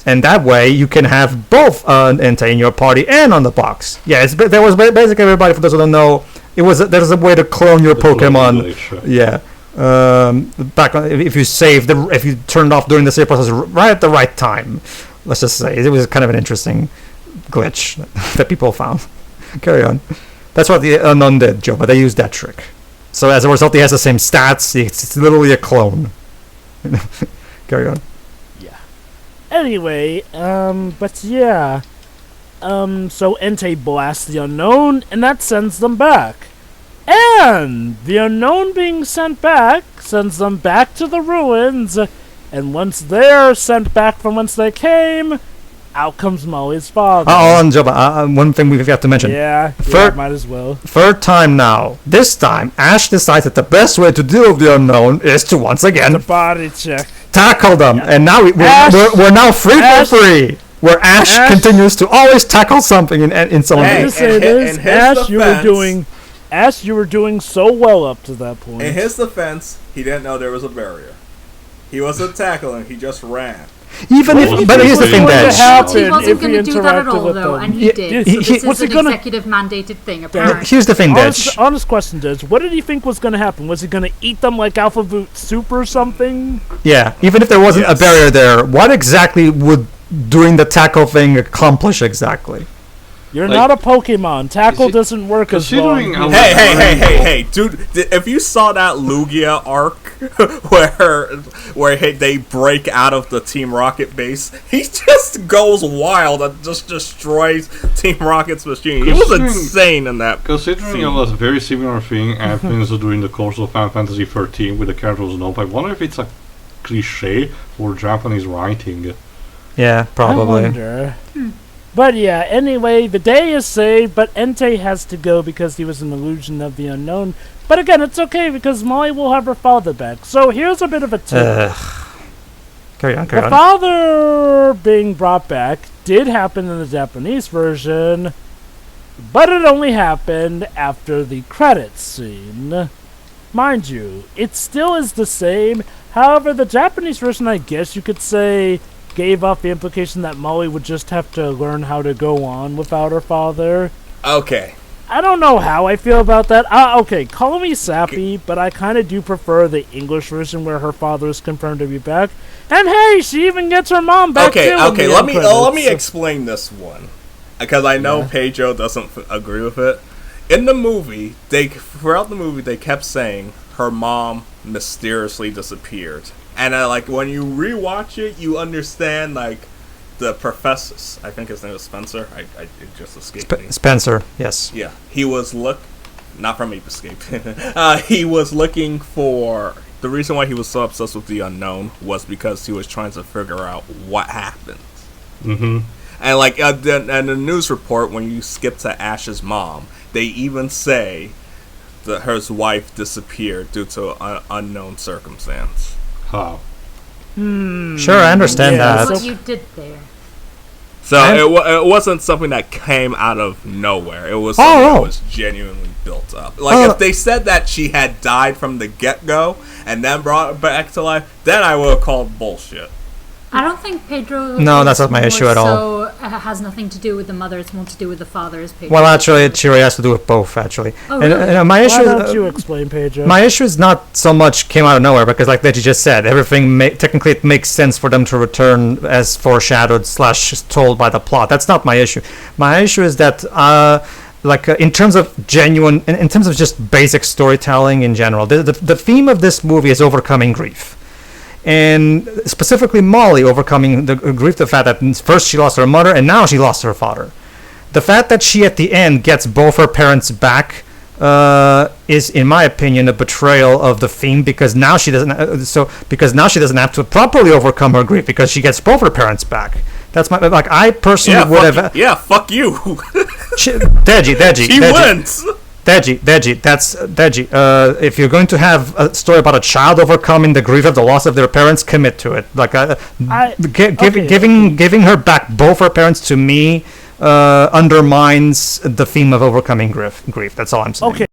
and that way you can have both Entei in your party and on the box. Yeah, there was basically everybody, for those who don't know, there's a way to clone your Pokemon. Yeah. Back on, if you saved, if you turned off during the save process right at the right time, let's just say it was kind of an interesting glitch that people found. Carry on. That's what the Unknown did, Joe, but they used that trick. So as a result, he has the same stats. It's literally a clone. Carry on. Yeah. Anyway, but yeah. So Entei blasts the Unknown, and that sends them back. And the Unknown being sent back sends them back to the ruins, and once they're sent back from whence they came, out comes Molly's father. One thing we forgot to mention. Yeah, might as well. Third time now. This time, Ash decides that the best way to deal with the Unknown is to once again The body check. tackle them, and now we're now free for free. Where Ash continues to always tackle something in someone. Ash, you were doing so well up to that point. In his defense, he didn't know there was a barrier. He wasn't tackling; he just ran. But here's the thing, Dej. He wasn't going to do that at all, though, and he did. So this is an executive mandated thing, apparently. Here's the thing, Dej. Honest question, Dej. What did he think was going to happen? Was he going to eat them like Alpha Boot Soup or something? Yeah, even if there wasn't a barrier there, what exactly would doing the tackle thing accomplish exactly? You're not a Pokemon. Tackle doesn't work as well. Hey, dude! If you saw that Lugia arc where they break out of the Team Rocket base, he just goes wild and just destroys Team Rocket's machine. He was insane in that. Considering it was a very similar thing happens during the course of Final Fantasy 13 with the characters Nope, I wonder if it's a cliche for Japanese writing. Yeah, probably. I wonder. But yeah, anyway, the day is saved, but Entei has to go because he was an illusion of the unknown. But again, it's okay because Molly will have her father back. So here's a bit of a tip. Carry on. The father being brought back did happen in the Japanese version, but it only happened after the credits scene. Mind you, it still is the same. However, the Japanese version, I guess you could say, gave off the implication that Molly would just have to learn how to go on without her father. Okay. I don't know how I feel about that. Okay, call me sappy, but I kind of do prefer the English version where her father is confirmed to be back. And hey, she even gets her mom back too. Okay, let me explain this one, because I know Pedro doesn't agree with it. In the movie, throughout the movie, they kept saying her mom mysteriously disappeared. And when you rewatch it, you understand the professor. I think his name was Spencer. It just escaped me. Spencer, yes. Yeah, he was not from Ape Escape. He was looking for the reason why he was so obsessed with the unknown was because he was trying to figure out what happened. Mm-hmm. And and the news report when you skip to Ash's mom, they even say that her wife disappeared due to an unknown circumstance. How? Sure, I understand that. What you did there. So it wasn't something that came out of nowhere. It was something that was genuinely built up. If they said that she had died from the get-go and then brought her back to life, then I would have called bullshit. I don't think Pedro... No, that's not my issue at all. So has nothing to do with the mother, it's more to do with the father, as Pedro. Well, actually, it really has to do with both, actually. Oh, really? And my issue... Why don't you explain, Pedro? My issue is not so much came out of nowhere, because like Deji just said, everything technically it makes sense for them to return as foreshadowed / told by the plot. That's not my issue. My issue is that... in terms of genuine... In terms of just basic storytelling in general, the theme of this movie is overcoming grief. And specifically Molly overcoming the grief, the fact that first she lost her mother and now she lost her father. The fact that she at the end gets both her parents back is, in my opinion, a betrayal of the theme, because now she doesn't have to properly overcome her grief because she gets both her parents back. That's my I personally would have. Yeah, fuck you. Deji. She wins. Deji, that's Deji. If you're going to have a story about a child overcoming the grief of the loss of their parents, commit to it. Giving her back both her parents to me undermines the theme of overcoming grief. That's all I'm saying. Okay.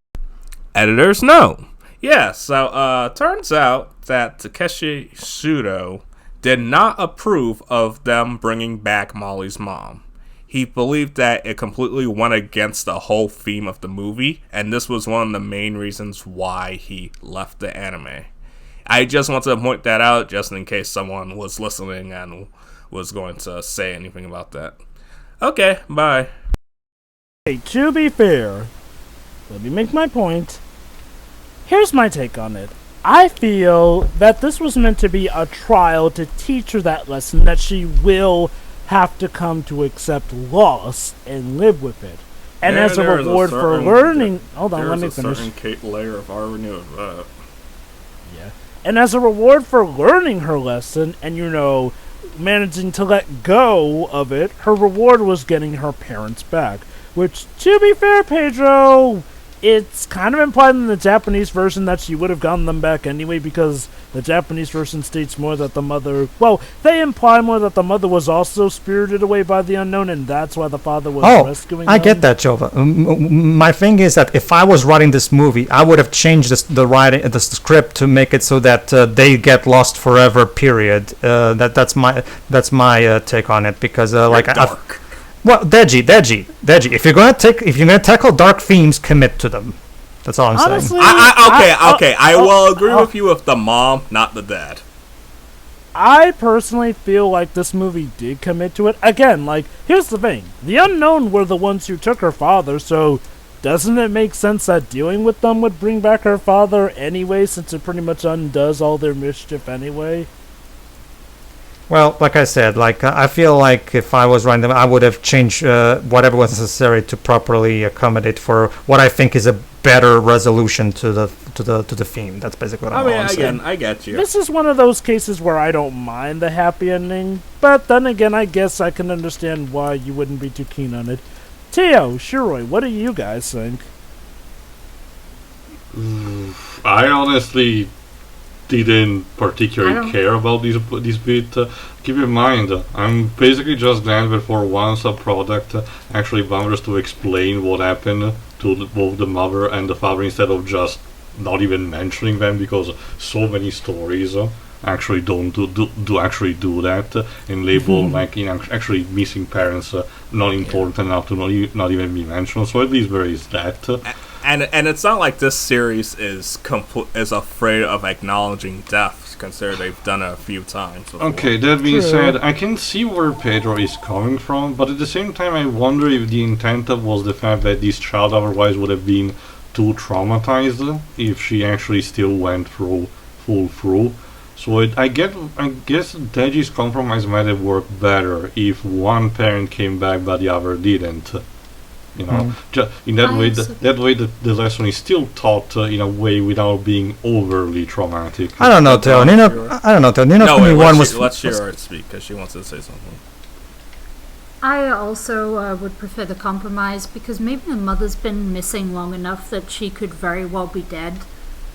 Editors know. Yeah. So turns out that Takeshi Shudo did not approve of them bringing back Molly's mom. He believed that it completely went against the whole theme of the movie, and this was one of the main reasons why he left the anime. I just want to point that out, just in case someone was listening and was going to say anything about that. Okay, bye. Hey, to be fair, let me make my point. Here's my take on it. I feel that this was meant to be a trial to teach her that lesson that she will have to come to accept loss and live with it. And as a reward for learning... Hold on, let me finish. There's a certain layer of irony of that. Yeah. And as a reward for learning her lesson and, managing to let go of it, her reward was getting her parents back. Which, to be fair, Pedro... It's kind of implied in the Japanese version that she would have gotten them back anyway, because the Japanese version states more that the mother... Well, they imply more that the mother was also spirited away by the unknown, and that's why the father was rescuing them. I get that, Jova. My thing is that if I was writing this movie, I would have changed the script to make it so that they get lost forever, period. That's my take on it, because dark. Well, Deji, if you're gonna tackle dark themes, commit to them. That's all I'm saying. I will agree with you with the mom, not the dad. I personally feel like this movie did commit to it. Again, like, here's the thing. The Unknown were the ones who took her father, so doesn't it make sense that dealing with them would bring back her father anyway, since it pretty much undoes all their mischief anyway? Well, like I said, like I feel like if I was writing them, I would have changed whatever was necessary to properly accommodate for what I think is a better resolution to the theme. That's basically what I'm saying. I get you. This is one of those cases where I don't mind the happy ending, but then again, I guess I can understand why you wouldn't be too keen on it. Teo, Shiroi, what do you guys think? I honestly didn't particularly care about this bit. Keep in mind, I'm basically just glad that for once a product actually bothers to explain what happened to both the mother and the father instead of just not even mentioning them, because so many stories actually don't do actually do that and label like actually missing parents not important enough to not even be mentioned. So at least there is that. And it's not like this series is afraid of acknowledging death, considering they've done it a few times before. Okay, that being said, I can see where Pedro is coming from, but at the same time I wonder if the intent was the fact that this child otherwise would have been too traumatized if she actually still went full through. So I guess Deji's compromise might have worked better if one parent came back but the other didn't. You know, in that way, the lesson is still taught in a way without being overly traumatic. I don't know, Teo. I don't know, Teo. Let's hear her speak because she wants to say something. I also would prefer the compromise, because maybe the mother's been missing long enough that she could very well be dead,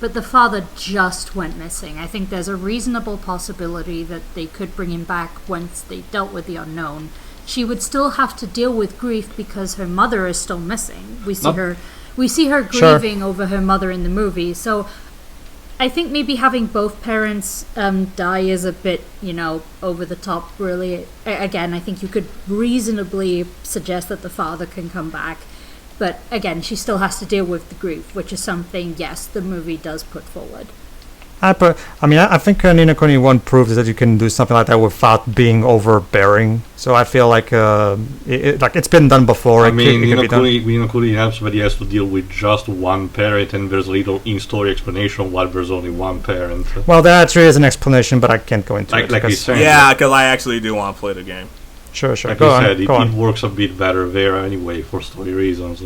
but the father just went missing. I think there's a reasonable possibility that they could bring him back once they dealt with the Unknown. She would still have to deal with grief because her mother is still missing. We see her grieving over her mother in the movie. So I think maybe having both parents die is a bit, over the top, really. Again, I think you could reasonably suggest that the father can come back. But again, she still has to deal with the grief, which is something, yes, the movie does put forward. I think Ni no Kuni 1 proves that you can do something like that without being overbearing. So I feel like it's been done before. Ni no Kuni helps, but he has to deal with just one parent, and there's a little in-story explanation why there's only one parent. Well, that actually is an explanation, but I can't go into it. Because I actually do want to play the game. Sure. Like you said, it works a bit better there anyway for story reasons.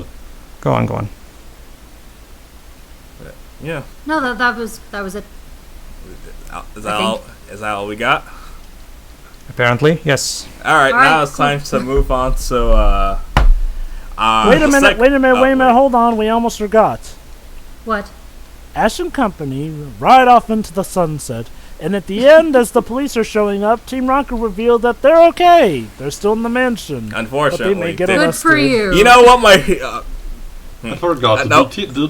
Go on. Yeah. No, that was it. Is that all we got? Apparently, yes. Alright, now it's time to move on to wait a minute, hold on, we almost forgot. What? Ash and company ride off into the sunset, and at the end, as the police are showing up, Team Rocket revealed that they're okay. They're still in the mansion. Unfortunately. But they may get Good arrested. for you. You know what, I forgot.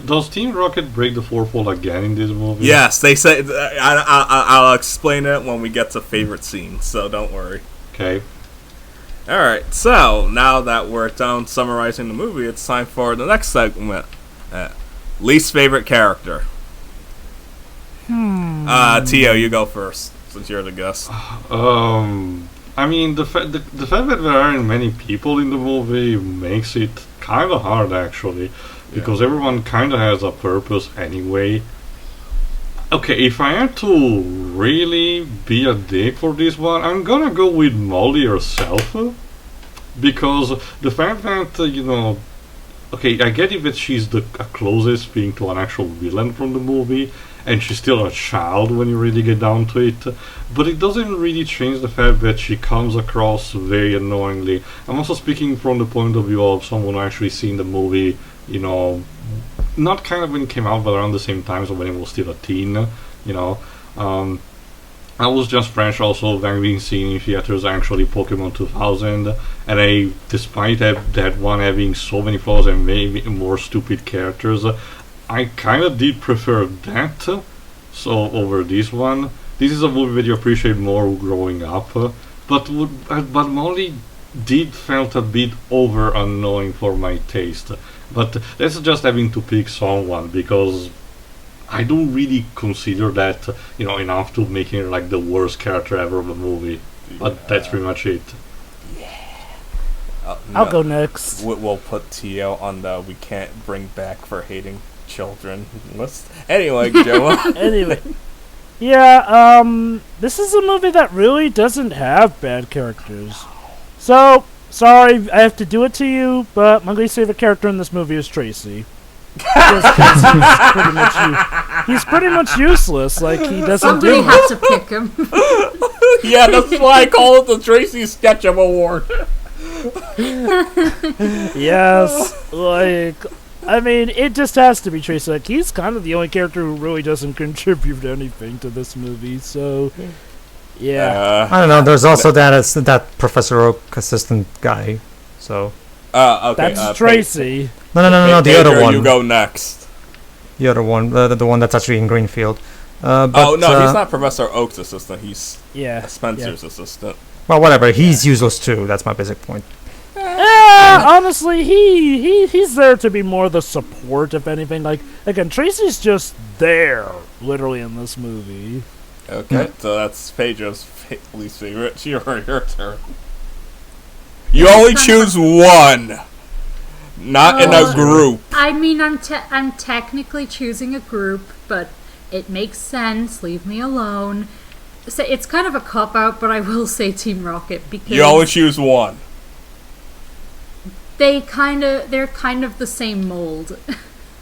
Does Team Rocket break the fourth wall again in this movie? Yes, they say. I'll explain it when we get to favorite scenes, so don't worry. Okay. Alright, so now that we're done summarizing the movie, it's time for the next segment. Least favorite character. Tio, you go first, since you're the guest. The fact that there aren't many people in the movie makes it kind of hard, actually, because everyone kind of has a purpose anyway. Okay, if I had to really be a dick for this one, I'm gonna go with Molly herself, because the fact that, okay, I get it that she's the closest being to an actual villain from the movie, and she's still a child when you really get down to it, but it doesn't really change the fact that she comes across very annoyingly. I'm also speaking from the point of view of someone who actually seen the movie, not kind of when it came out, but around the same time, so when it was still a teen, I was just fresh also having seen in theaters actually Pokemon 2000, and despite that one having so many flaws and maybe more stupid characters, I kind of did prefer that over this one. This is a movie that you appreciate more growing up, but Molly did felt a bit over annoying for my taste. But that's just having to pick someone, because I don't really consider that enough to make it like the worst character ever of a movie. But that's pretty much it. I'll go next. We'll put Tio on the we can't bring back for hating children list. Anyway, Joe. Anyway. Yeah, this is a movie that really doesn't have bad characters. So, sorry, I have to do it to you, but my least favorite character in this movie is Tracy. Just 'cause he's pretty much useless. Like, he doesn't Somebody do has to pick him. Yeah, that's why I call it the Tracy Sketchup Award. Yes, like, I mean, it just has to be Tracy. Like, he's kind of the only character who really doesn't contribute anything to this movie, so, yeah. I don't know. There's also that Professor Oak assistant guy. So. Okay. That's Tracy. No. The other one. You go next. The other one. The one that's actually in Greenfield. But, he's not Professor Oak's assistant. He's Spencer's assistant. Well, whatever. He's useless too. That's my basic point. Honestly, he's there to be more the support, if anything. Like, again, Tracy's just there, literally, in this movie. Okay, so that's Pedro's least favorite. Your turn. You only choose one. Not in a group. I mean, I'm technically choosing a group, but it makes sense. Leave me alone. So it's kind of a cop-out, but I will say Team Rocket because You only choose one. they're kind of the same mold.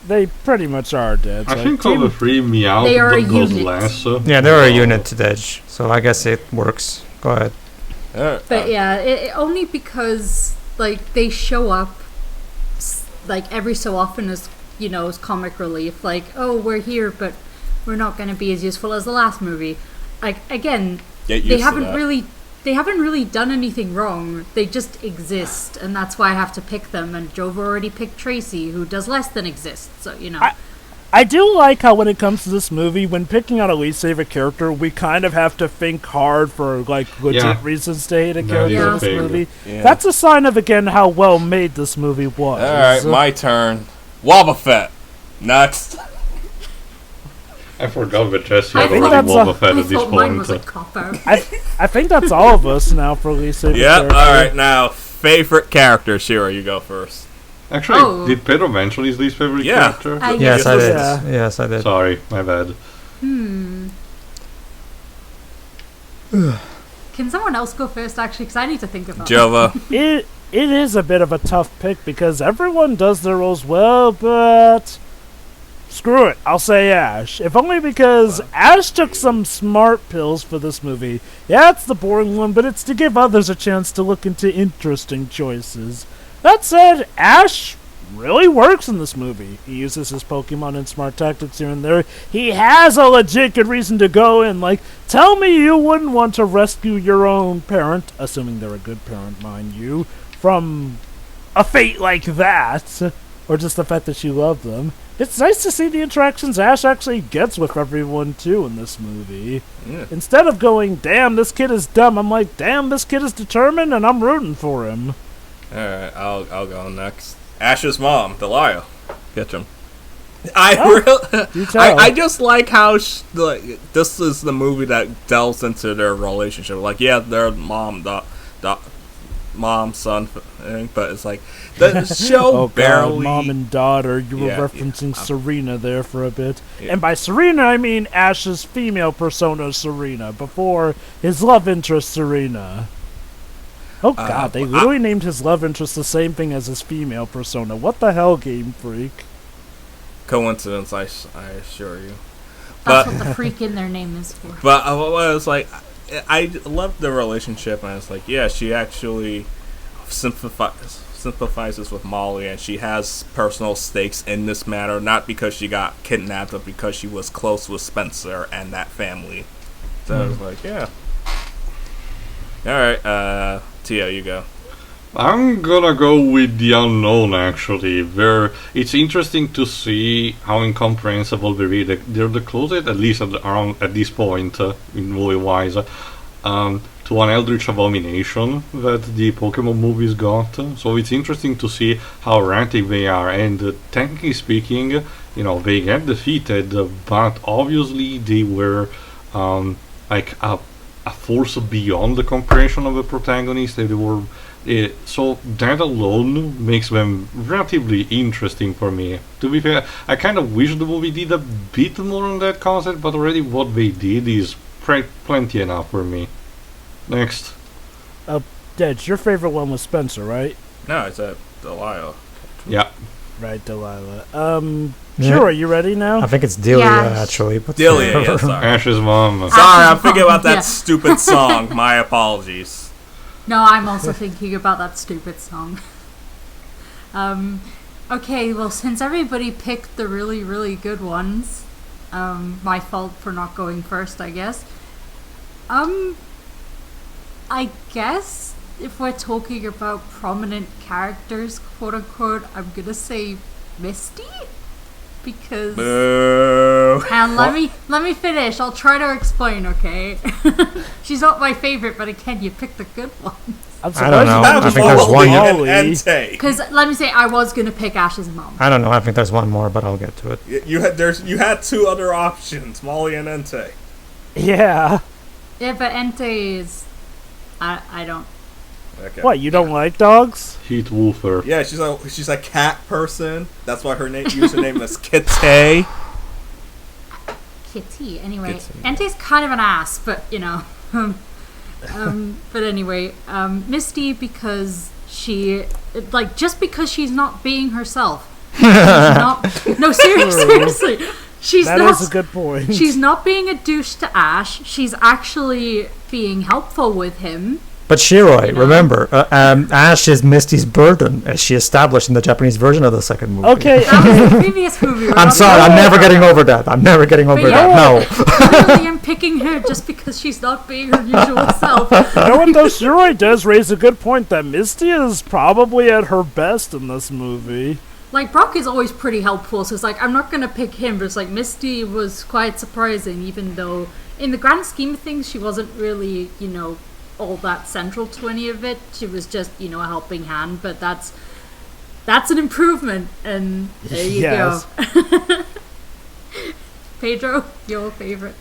They pretty much are dead. I Like, think all the three Meow They are a goes unit. last. So. Yeah, they're a unit to Edge, so I guess it works. Go ahead. But yeah, only because like they show up like every so often as as comic relief. Like, oh, we're here, but we're not going to be as useful as the last movie. Like again, they haven't really done anything wrong. They just exist, and that's why I have to pick them. And Jova already picked Tracy, who does less than exist. So I do like how when it comes to this movie, when picking out a least favorite character, we kind of have to think hard for like legit reasons to hate a character in this movie. Yeah. That's a sign of again how well made this movie was. Alright, my turn. Wobbuffet. Next. I forgot that Jesse I had think already that's Wobbuffet I at this thought mine was a point. cop-out. I think that's all of us now for least favorite Yep, character. alright, now, favorite character. Shira, you go first. Actually, did Pedro mention his least favorite character? Yes, I did. Yeah. Yes, I did. Sorry, my bad. Can someone else go first, actually? Because I need to think about Jova. It is a bit of a tough pick because everyone does their roles well, but screw it, I'll say Ash. If only because Ash took some smart pills for this movie. Yeah, it's the boring one, but it's to give others a chance to look into interesting choices. That said, Ash really works in this movie. He uses his Pokemon and smart tactics here and there. He has a legit good reason to go in. Like, tell me you wouldn't want to rescue your own parent, assuming they're a good parent, mind you, from a fate like that, or just the fact that you love them. It's nice to see the interactions Ash actually gets with everyone, too, in this movie. Yeah. Instead of going, damn, this kid is dumb, I'm like, damn, this kid is determined, and I'm rooting for him. Alright, I'll go next. Ash's mom, Delia. Catch him. I just like how this is the movie that delves into their relationship. Like, yeah, they're mom, son thing, but it's like the show barely. Mom and daughter. You were referencing Serena there for a bit, and by Serena I mean Ash's female persona, Serena, before his love interest, Serena. Oh god, they literally named his love interest the same thing as his female persona. What the hell, Game Freak? Coincidence, I assure you. That's what the freak in their name is for. But I was like, I love the relationship, and it's like, yeah, she actually sympathizes with Molly, and she has personal stakes in this matter, not because she got kidnapped, but because she was close with Spencer and that family. So I was like, yeah. Alright, Tio, you go. I'm gonna go with the unknown, actually. It's interesting to see how incomprehensible they really. They're the closest, at least at this point, in movie-wise, to to an eldritch abomination that the Pokemon movies got. So it's interesting to see how erratic they are. And technically speaking, you know, they get defeated, but obviously they were like a force beyond the comprehension of the protagonist. They were so that alone makes them relatively interesting for me. To be fair, I kind of wish the movie did a bit more on that concept, but already what they did is plenty enough for me. Next. Dad, your favorite one was Spencer, right? No, it's a Delilah. Yeah. Right, Delilah. Sure, are you ready now? I think it's Delia, Yeah. actually. But Delia, yeah, sorry. Ash's mom. Sorry, I'm thinking about that Yeah. stupid song. My apologies. No, I'm also thinking about that stupid song. Okay, well, since everybody picked the really, really good ones, my fault for not going first, I guess. I guess if we're talking about prominent characters, quote unquote, I'm gonna say Misty, because. Boo. And let me finish. I'll try to explain, okay? She's not my favorite, but again, you picked the good one. I'm I don't know. That I was think there's Molly one. and Molly. Entei. Because let me say, I was gonna pick Ash's mom. I don't know. I think there's one more, but I'll get to it. You had two other options, Molly and Entei. Yeah. Yeah, but Entei is, I don't. Okay. What, you don't like dogs? Heat Wolfer. Yeah, she's a cat person. That's why her username is Kitty. Kitty. Anyway, Kitty. Entei's kind of an ass, but you know. But anyway, Misty, because she, like, just because she's not being herself. No, seriously. She's That not, is a good point. She's not being a douche to Ash. She's actually being helpful with him. But Shiroi, remember, Ash is Misty's burden, as she established in the Japanese version of the second movie. Okay. That was the previous movie. I'm sorry, I'm never getting over that. I'm never getting over But that. yeah. No. Really, I'm picking her just because she's not being her usual self. You know what, though? Shiroi does raise a good point that Misty is probably at her best in this movie. Like, Brock is always pretty helpful, so it's like, I'm not gonna pick him, but it's like, Misty was quite surprising, even though, in the grand scheme of things, she wasn't really, you know, all that central to any of it. She was just, you know, a helping hand, but that's an improvement, and there you Yes. go. Pedro, your favorite?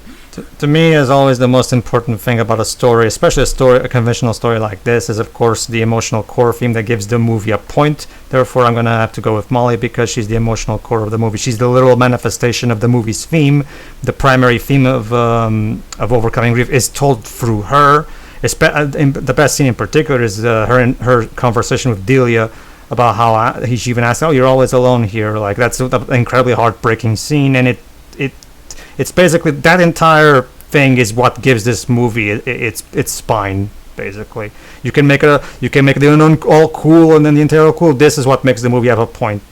To me, as always, the most important thing about a story, especially a conventional story like this, is of course the emotional core theme that gives the movie a point. Therefore, I'm gonna have to go with Molly because she's the emotional core of the movie. She's the literal manifestation of the movie's theme. The primary theme of overcoming grief is told through her. The best scene in particular is her conversation with Delia about how she even asks, "Oh, you're always alone here." Like, that's an incredibly heartbreaking scene, and it's basically that entire thing is what gives this movie its spine. Basically, you can make the unknown all cool and then the entire all cool. This is what makes the movie have a point.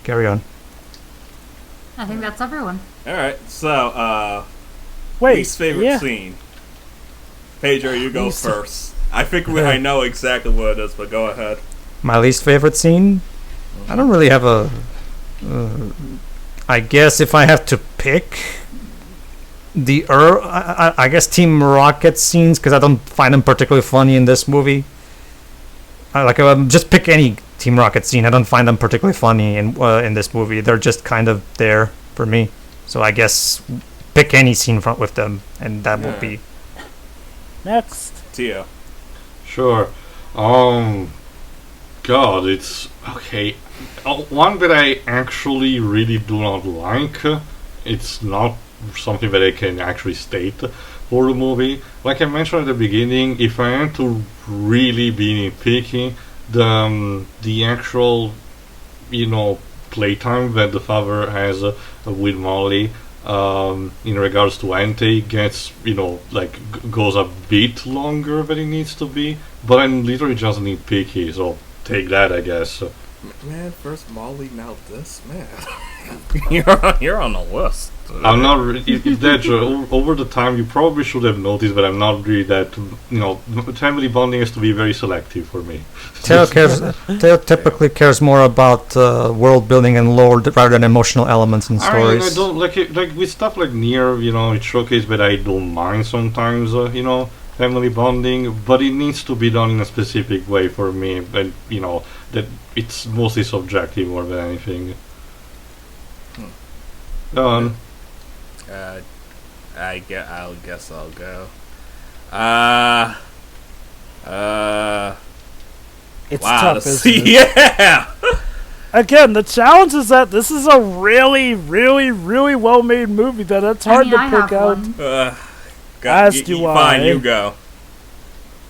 Carry on. I think that's everyone. Alright, so, Wait, least favorite yeah. scene. Pedro, you go Least- first. I think I know exactly what it is, but go ahead. My least favorite scene? I don't really have a... I guess if I have to pick... I guess Team Rocket scenes, because I don't find them particularly funny in this movie. Just pick any Team Rocket scene. I don't find them particularly funny in this movie. They're just kind of there for me. So I guess pick any scene with them, and that will be... Next. Tio. Sure. God, it's okay. One that I actually really do not like. It's not something that I can actually state for the movie. Like I mentioned at the beginning, if I am to really be nitpicky, the actual, you know, playtime that the father has with Molly in regards to Entei gets, you know, like goes a bit longer than it needs to be, but I'm literally just nitpicky, so take that, I guess. Man, first Molly, now this, man. you're on the list. I'm not really. If that's over the time, you probably should have noticed, but I'm not really that. Family bonding has to be very selective for me. Teo typically cares more about world building and lore rather than emotional elements in stories. I don't like with stuff like Nier. It showcases that I don't mind sometimes. Family bonding, but it needs to be done in a specific way for me. And that it's mostly subjective more than anything. Go on. I guess I'll go. It's wow, tough, isn't it? Yeah. Again, the challenge is that this is a really, really, really well-made movie that it's hard to pick out. As do I. Fine, you go.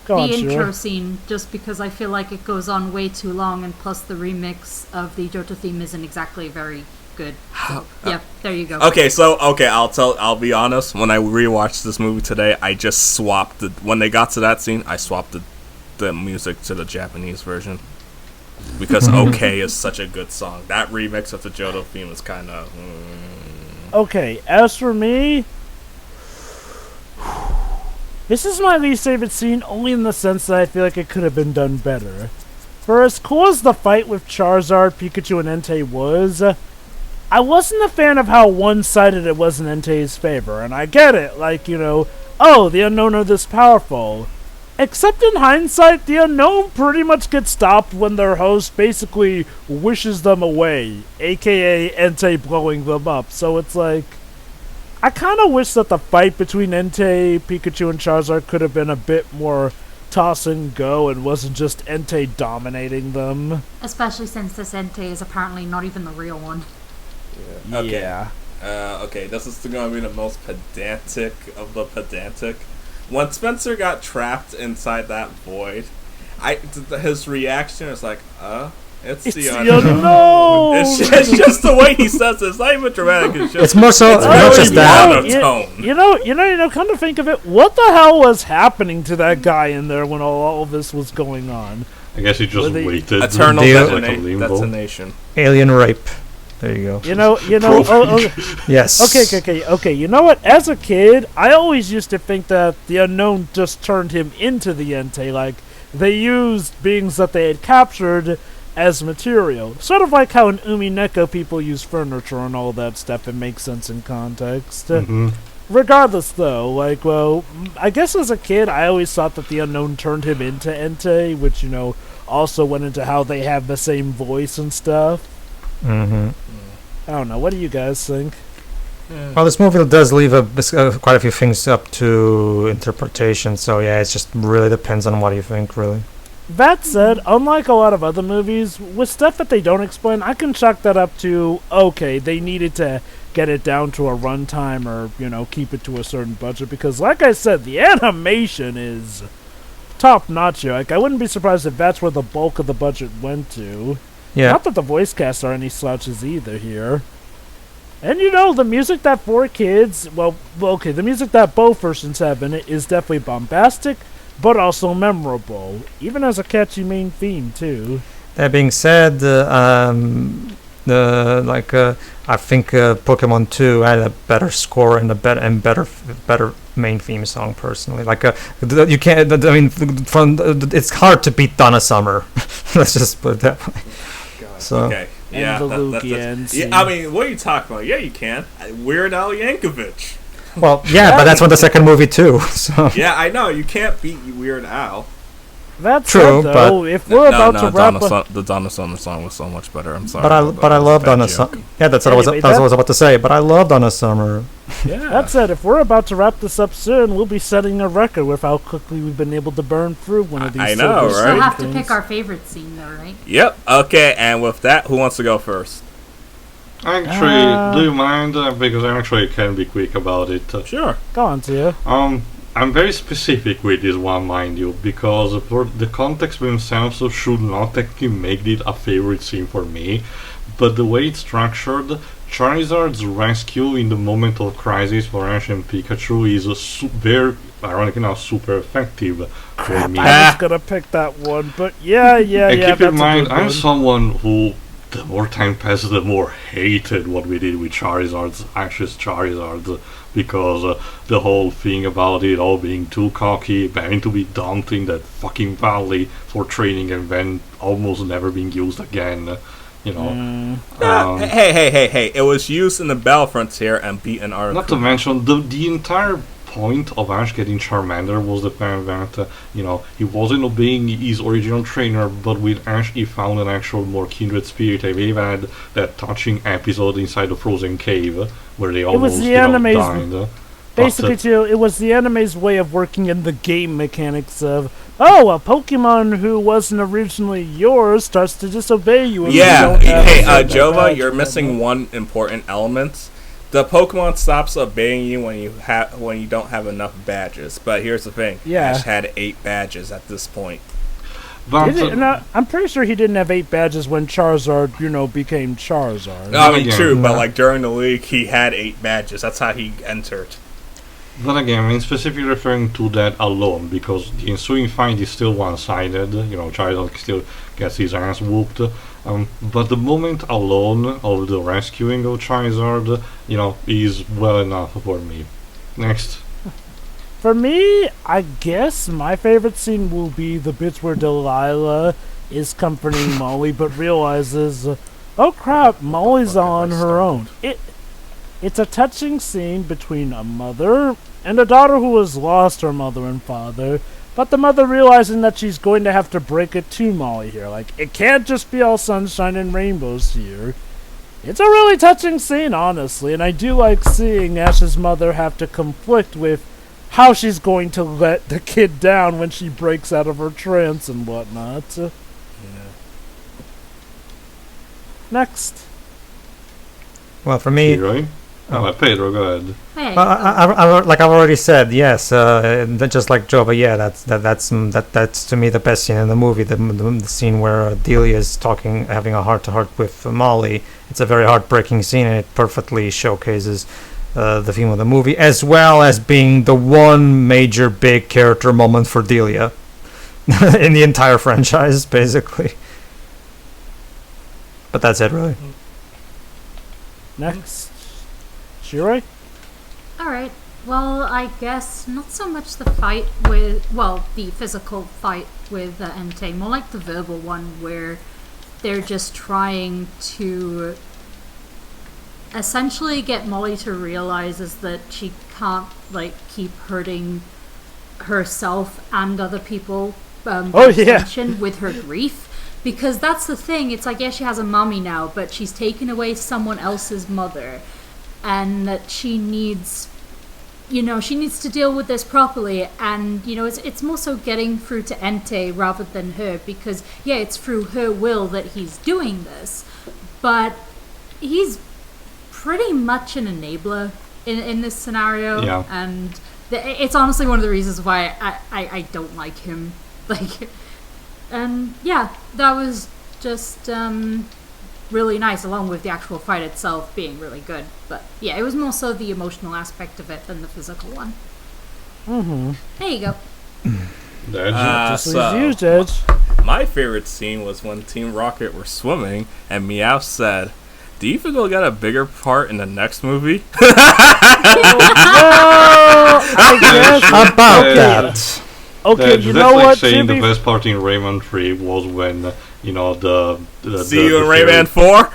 Go on, The intro sure. scene, just because I feel like it goes on way too long, and plus the remix of the Johto theme isn't exactly very good. So, yeah, there you go. I'll be honest, when I rewatched this movie today, I just swapped when they got to that scene, I swapped the music to the Japanese version. Because OK is such a good song. That remix of the Johto theme is kind of Okay, as for me, this is my least favorite scene, only in the sense that I feel like it could have been done better. For as cool as the fight with Charizard, Pikachu, and Entei was, I wasn't a fan of how one-sided it was in Entei's favor, and I get it, the Unknown are this powerful. Except in hindsight, the Unknown pretty much gets stopped when their host basically wishes them away, aka Entei blowing them up, so it's like, I kind of wish that the fight between Entei, Pikachu, and Charizard could have been a bit more toss and go and wasn't just Entei dominating them. Especially since this Entei is apparently not even the real one. Okay. Yeah. Okay, this is going to be the most pedantic of the pedantic. When Spencer got trapped inside that void, his reaction is like, it's the unknown. It's just the way he says it. It's not even dramatic. It's more so. It's not just that. Come to think of it, what the hell was happening to that guy in there when all of this was going on? I guess he just waited. Eternal detonation. Alien rape. There you go. Yes. Okay. You know what? As a kid, I always used to think that the Unknown just turned him into the Entei. Like, they used beings that they had captured as material. Sort of like how in Umineko people use furniture and all that stuff. It makes sense in context. Mm-hmm. Regardless, though, I guess as a kid, I always thought that the Unknown turned him into Entei, which, also went into how they have the same voice and stuff. Mm-hmm. I don't know. What do you guys think? Well, this movie does leave quite a few things up to interpretation, so yeah, it just really depends on what you think, really. That said, unlike a lot of other movies, with stuff that they don't explain, I can chalk that up to, okay, they needed to get it down to a runtime or, keep it to a certain budget, because like I said, the animation is top-notch here. I wouldn't be surprised if that's where the bulk of the budget went to. Yeah. Not that the voice casts are any slouches either here. And the music that the music that both versions have in it is definitely bombastic, but also memorable, even as a catchy main theme too. That being said, I think Pokemon 2 had a better score and better main theme song personally. You can't. I mean, it's hard to beat Donna Summer. Let's just put it that way. So. Okay. Yeah, I mean, what are you talking about? Yeah, you can. Weird Al Yankovic. Well, yeah, but that's from the second movie too. So. Yeah, I know. You can't beat Weird Al. That's true, said, though, if we're about to wrap up... The Donna Summer song was so much better. I'm sorry. But I love Donna Summer. Yeah, that's what I was about to say. But I love Donna Summer. Yeah. That said, if we're about to wrap this up soon, we'll be setting a record with how quickly we've been able to burn through one of these. I know, right? We still have to pick our favorite scene, though, right? Yep. Okay, and with that, who wants to go first? Actually, do you mind? Because I actually can be quick about it. Sure. Go on, Tia. I'm very specific with this one, mind you, because for the context with Synopsis should not actually make it a favorite scene for me. but the way it's structured, Charizard's rescue in the moment of crisis for Ash and Pikachu is very, ironically now, super effective for me. I was gonna pick that one, but yeah. And keep that's in mind, a good I'm one. someone who, the more time passes, the more hated what we did with Ash's Charizard, because the whole thing about it all being too cocky, having to be dumped in that fucking valley for training and then almost never being used again. You know, Hey! It was used in the Battle Frontier and beat an article. not to mention the entire point of Ash getting Charmander was the fact that he wasn't obeying his original trainer, but with Ash he found an actual more kindred spirit. And we've had that touching episode inside the frozen cave where they almost the anime's died. Basically, too, it was the anime's way of working in the game mechanics of, a Pokemon who wasn't originally yours starts to disobey you. If you don't have hey, a Jova, badge you're or missing one important element. The Pokemon stops obeying you when you don't have enough badges. But here's the thing: Yeah. Ash had 8 badges at this point. But, No, I'm pretty sure he didn't have 8 badges when Charizard, became Charizard. I mean, again, true, but no. like during the league, he had 8 badges. That's how he entered. Then again, I'm specifically referring to that alone, because the ensuing fight is still one-sided. Charizard still gets his ass whooped. But the moment alone of the rescuing of Charizard, is well enough for me. Next. For me, I guess my favorite scene will be the bits where Delilah is comforting Molly, but realizes, oh crap, Molly's on her own. It's a touching scene between a mother and a daughter who has lost her mother and father, but the mother realizing that she's going to have to break it to Molly here. Like, it can't just be all sunshine and rainbows here. It's a really touching scene, honestly, and I do like seeing Ash's mother have to conflict with how she's going to let the kid down when she breaks out of her trance and whatnot. Next. Well, for me, Leroy? Pedro, go ahead. Hey, like I've already said, yes. Just like Jova, yeah. That's to me the best scene in the movie. The scene where Delia is having a heart-to-heart with Molly. It's a very heartbreaking scene, and it perfectly showcases the theme of the movie, as well as being the one major big character moment for Delia in the entire franchise, basically. But that's it, really. Next. Shiroi? alright. Well, I guess not so much the fight with, the physical fight with Entei, more like the verbal one where they're just trying to essentially get Molly to realize is that she can't, keep hurting herself and other people with her grief. Because that's the thing, it's like, yeah, she has a mommy now, but she's taken away someone else's mother. And that she needs to deal with this properly. And, it's more so getting through to Entei rather than her. Because, yeah, it's through her will that he's doing this. But he's pretty much an enabler in this scenario. Yeah. And it's honestly one of the reasons why I don't like him. And yeah, that was just really nice, along with the actual fight itself being really good. But yeah, it was more so the emotional aspect of it than the physical one. Mm-hmm. There you go. Just as you did. My favorite scene was when Team Rocket were swimming and Meowth said, "Do you think we'll get a bigger part in the next movie?" I guess About that. Okay, That's you know like what? saying the Jimmy? best part in Rayman 3 was when, the See you in fairy- Rayman 4?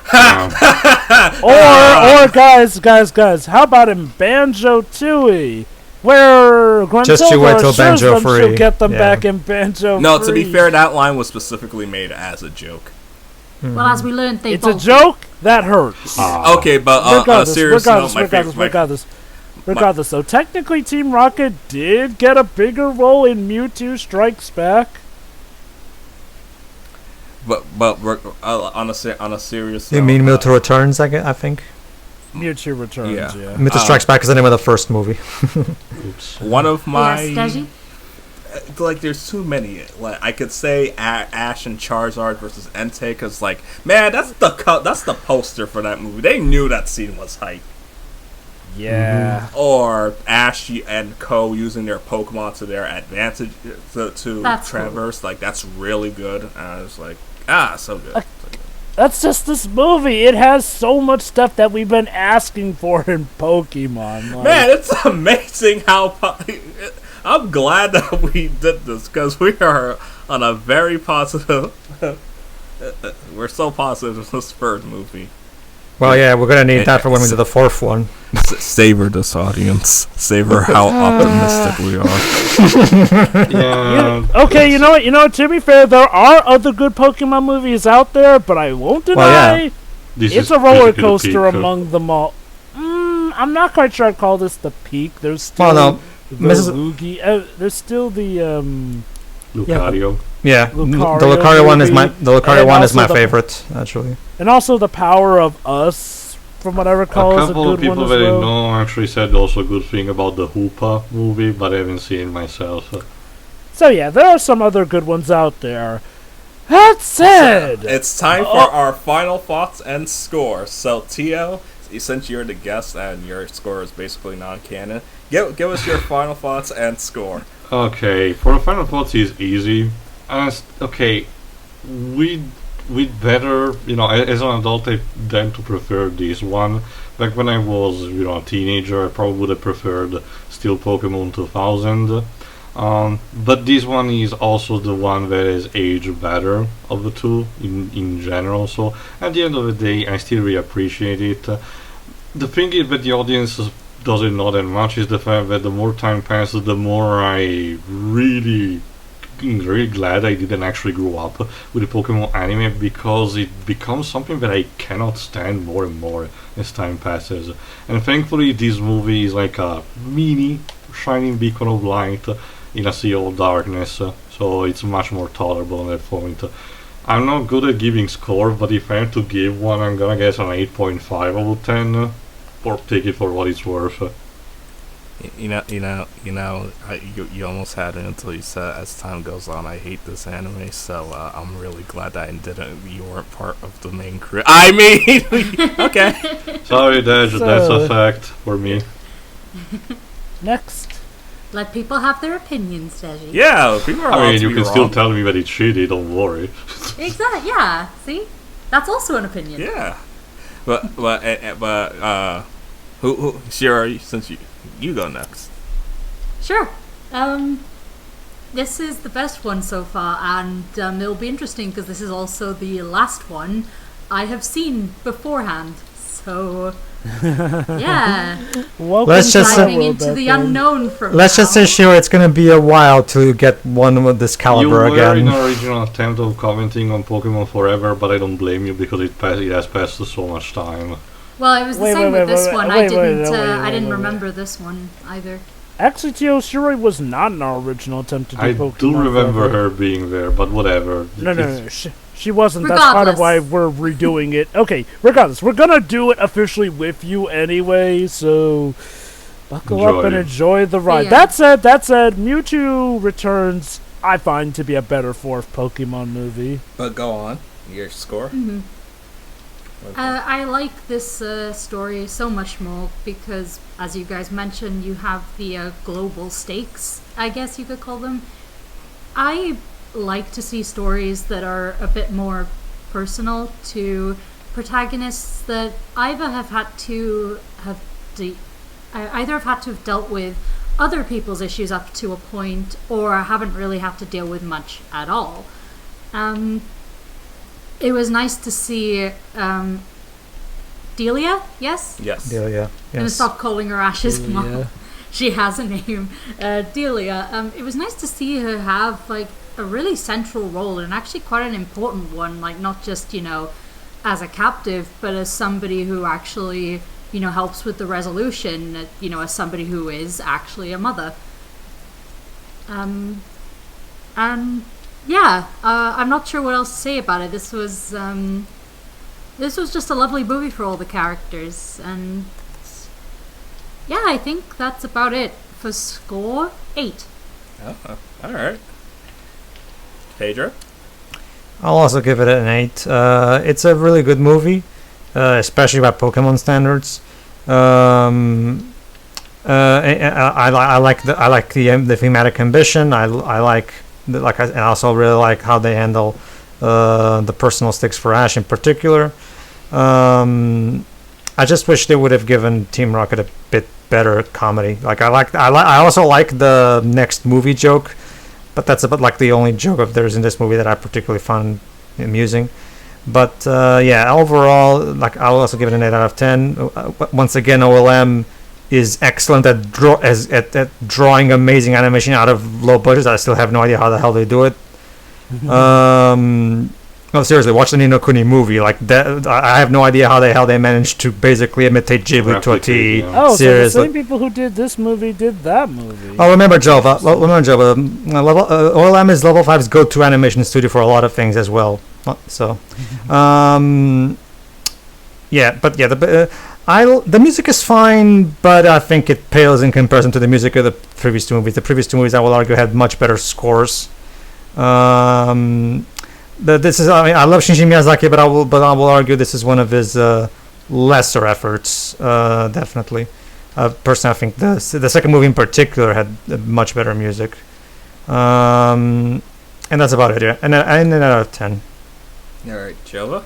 Or guys, how about in Banjo-Tooie? Where Just you wait Gruntilda till assures Banjo them free. she'll get them Yeah. back in Banjo No, to be free. fair, that line was specifically made as a joke. Well, as we learned, they It's a both joke? That hurts. Okay, but on a serious note, Regardless, so technically Team Rocket did get a bigger role in Mewtwo Strikes Back. but on a serious You note, mean Mewtwo Returns, I think? Mewtwo Returns, yeah. Mewtwo Strikes Back is the name of the first movie. Oops. one of my Yes, Deji? like there's too many. Like I could say Ash and Charizard versus Entei, because like man, that's the poster for that movie. They knew that scene was hype. Yeah. Or Ash and Co using their Pokemon to their advantage to That's traverse. Like that's really good. And I was like, so good. That's just this movie. It has so much stuff that we've been asking for in Pokemon. Like, Man, it's amazing how. I'm glad that we did this because we are on a very positive. We're so positive with this third movie. Well, yeah, we're gonna need that for when we do the fourth one. Savor this, audience. Savor how optimistic we are. Yeah. Okay, you know what? To be fair, there are other good Pokemon movies out there, but I won't deny Well, yeah. it's a roller coaster among them all. I'm not quite sure I'd call this the peak. There's still the Luigi. There's still the Lucario. Yeah, Lucario the Lucario one is movie, the Lucario one is my also favorite, actually. and also the Power of Us, from what I recall, A is a couple of good one people as that I well. know actually said also a good thing about the Hoopa movie, but I haven't seen it myself. So yeah, there are some other good ones out there. That said, It's time for our final thoughts and score. So, Tio, since you're the guest and your score is basically non-canon, give us your final thoughts and score. Okay, for the final thoughts is easy. Okay, we'd better, as an adult, I tend to prefer this one. Back when I was, a teenager, I probably would have preferred still Pokemon 2000. But this one is also the one that is aged better of the two in general. So at the end of the day, I still really appreciate it. The thing is that the audience doesn't know that much is the fact that the more time passes, the more I really glad I didn't actually grow up with the Pokemon anime, because it becomes something that I cannot stand more and more as time passes. And thankfully this movie is like a mini shining beacon of light in a sea of darkness, so it's much more tolerable at that point. I'm not good at giving score, but if I have to give one, I'm gonna guess an 8.5 out of 10, or take it for what it's worth. You almost had it until you said, as time goes on, I hate this anime, so I'm really glad that you weren't part of the main crew. I mean, okay. Sorry, that's a fact for me. next. Let people have their opinions, Deji. Yeah, people are I mean, allowed to you be can wrong. still tell me that it's shitty, don't worry. Exactly. Yeah. See, that's also an opinion. Yeah, but who? Sure, since you go next. Sure. This is the best one so far, and it'll be interesting because this is also the last one I have seen beforehand. So, yeah. Welcome Let's just to our Diving world, into the Bethany. unknown from Let's just now. say, sure, it's gonna be a while till you get one with this You caliber were in again. an original attempt of commenting on Pokemon Forever, but I don't blame you because it has passed so much time. Well, it was the Wait, same wait, with this wait, one. wait, I didn't. wait, I didn't wait. remember this one either. Actually, Tio Shuri was not an original attempt to do I Pokemon do remember Forever. her being there, but whatever. No. She wasn't. That's part of Regardless. why we're redoing it. Okay, regardless, we're gonna do it officially with you anyway, so buckle up and enjoy the ride. Yeah. That said, Mewtwo Returns I find to be a better fourth Pokemon movie. But go on, your score. Mm-hmm. I like this story so much more because, as you guys mentioned, you have the global stakes, I guess you could call them. I like to see stories that are a bit more personal to protagonists that either have had to have dealt with other people's issues up to a point, or haven't really had to deal with much at all. It was nice to see Delia, yes? Yes. Yeah. I'm gonna stop calling her Ash's Delia. mom. She has a name. Delia. It was nice to see her have like a really central role, and actually quite an important one, like not just, as a captive, but as somebody who actually, helps with the resolution, as somebody who is actually a mother. And yeah, I'm not sure what else to say about it. This was just a lovely movie for all the characters, and yeah, I think that's about it for score 8. Oh. All right. Pedro? I'll also give it an 8. It's a really good movie, especially by Pokemon standards. I like the thematic ambition. I like I also really like how they handle the personal stakes for Ash in particular. I just wish they would have given Team Rocket a bit better comedy. I also like the next movie joke, but that's about like the only joke of theirs in this movie that I particularly found amusing. But yeah, overall, like I'll also give it an 8 out of 10. Once again, OLM is excellent at drawing amazing animation out of low budgets. I still have no idea how the hell they do it. No, seriously, watch the Ni no Kuni movie. Like that, I have no idea how the hell they managed to basically imitate Ghibli to a T. Yeah. Oh, Seriously. so the same people who did this movie did that movie. Oh, remember Jova. OLM is Level 5's go-to animation studio for a lot of things as well. So, yeah, but yeah, the music is fine, but I think it pales in comparison to the music of the previous two movies. The previous two movies, I will argue, had much better scores. I mean, I love Shinji Miyazaki, but I will argue this is one of his lesser efforts. Definitely. Personally, I think the second movie in particular had much better music. And that's about it. Yeah, and an out of 10. All right, Jova?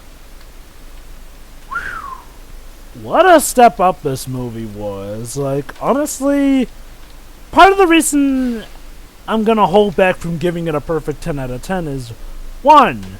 What a step up this movie was. Like, honestly, part of the reason I'm gonna hold back from giving it a perfect 10 out of 10 is, 1,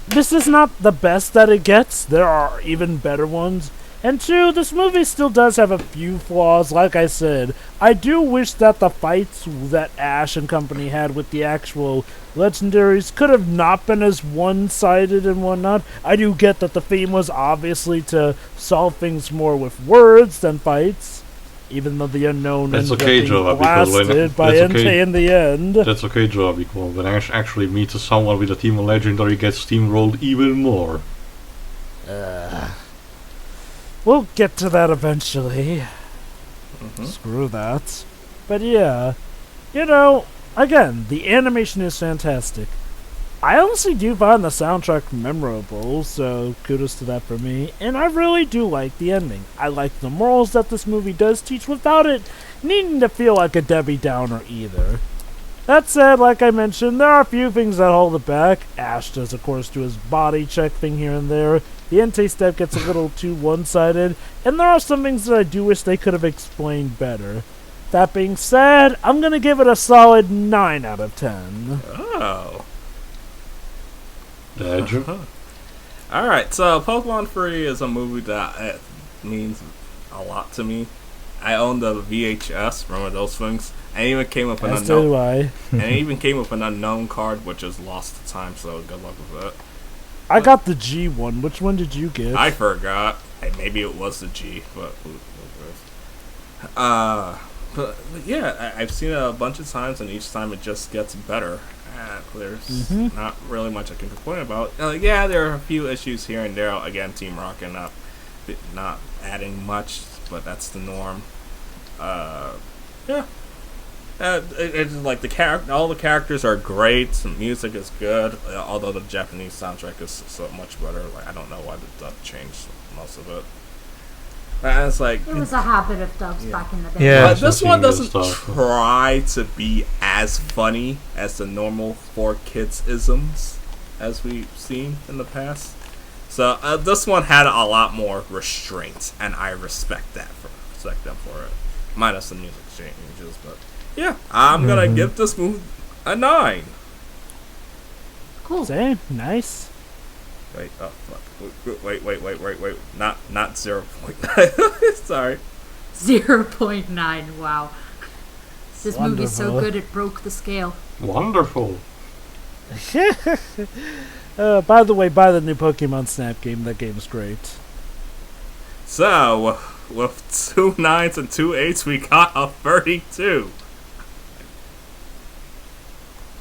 this is not the best that it gets. There are even better ones. And 2, this movie still does have a few flaws. Like I said, I do wish that the fights that Ash and company had with the actual legendaries could have not been as one-sided and whatnot. I do get that the theme was obviously to solve things more with words than fights, even though the unknown That's ended okay, up being Joe, because blasted by that's Entei okay. in the end. That's okay, Joe, because when Ash actually meets someone with a team of legendary, gets steamrolled even more. We'll get to that eventually. Mm-hmm. Screw that. But yeah, you know, again, the animation is fantastic. I honestly do find the soundtrack memorable, so kudos to that for me. And I really do like the ending. I like the morals that this movie does teach without it needing to feel like a Debbie Downer either. That said, like I mentioned, there are a few things that hold it back. Ash does, of course, do his body check thing here and there. The Entei step gets a little too one-sided. And there are some things that I do wish they could have explained better. That being said, I'm going to give it a solid 9 out of 10. Oh. Andrew? Alright, so Pokemon Free is a movie that means a lot to me. I own the VHS, remember those things? And it even came with an As do unknown. I. And it even came with an unknown card, which is lost to time. So good luck with it. I got the G one. Which one did you get? I forgot. Hey, maybe it was the G, but but yeah, I've seen it a bunch of times, and each time it just gets better. There's not really much I can complain about. Yeah, there are a few issues here and there. Again, Team Rocket not adding much, but that's the norm. Yeah. It's like all the characters are great. Some music is good, although the Japanese soundtrack is so much better. Like I don't know why the dub changed most of it. And it's like It was a habit of dubs back in the day. Yeah. but this one doesn't Stuff. try to be as funny as the normal 4Kids isms as we've seen in the past. So this one had a lot more restraint, and I respect them for it. Minus the music changes, but yeah, I'm gonna give this movie a 9. Cool. Same. Nice. Wait, oh fuck. Wait. Not 0.9. Sorry. 0.9. Wow. This movie's so Wonderful. good it broke the scale. Wonderful. By the way, buy the new Pokemon Snap game. That game's great. So, with 2 9s and 2 8s, we got a 32.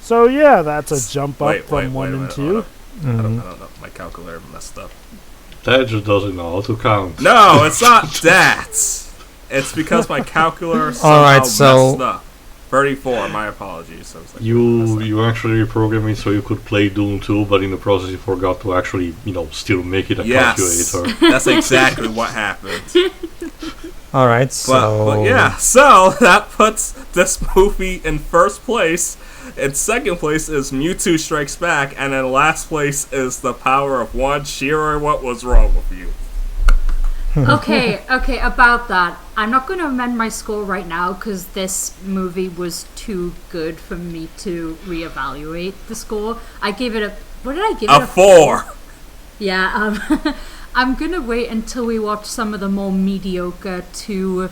So yeah, that's a jump up Wait, from 1 and 2. hold on. I don't know. My calculator messed up. That just doesn't know how to count. No, it's not that. It's because my calculator somehow Alright, so- messed up. 34. My apologies. I was like, You actually reprogrammed it so you could play Doom 2, but in the process you forgot to actually, still make it a calculator. That's exactly what happened. All right, so But yeah, so that puts this movie in first place. In second place is Mewtwo Strikes Back, and in last place is The Power of One. Shiro, what was wrong with you? Okay, about that. I'm not going to amend my score right now because this movie was too good for me to reevaluate the score. I gave it a... What did I give it? A 4. Yeah, I'm going to wait until we watch some of the more mediocre to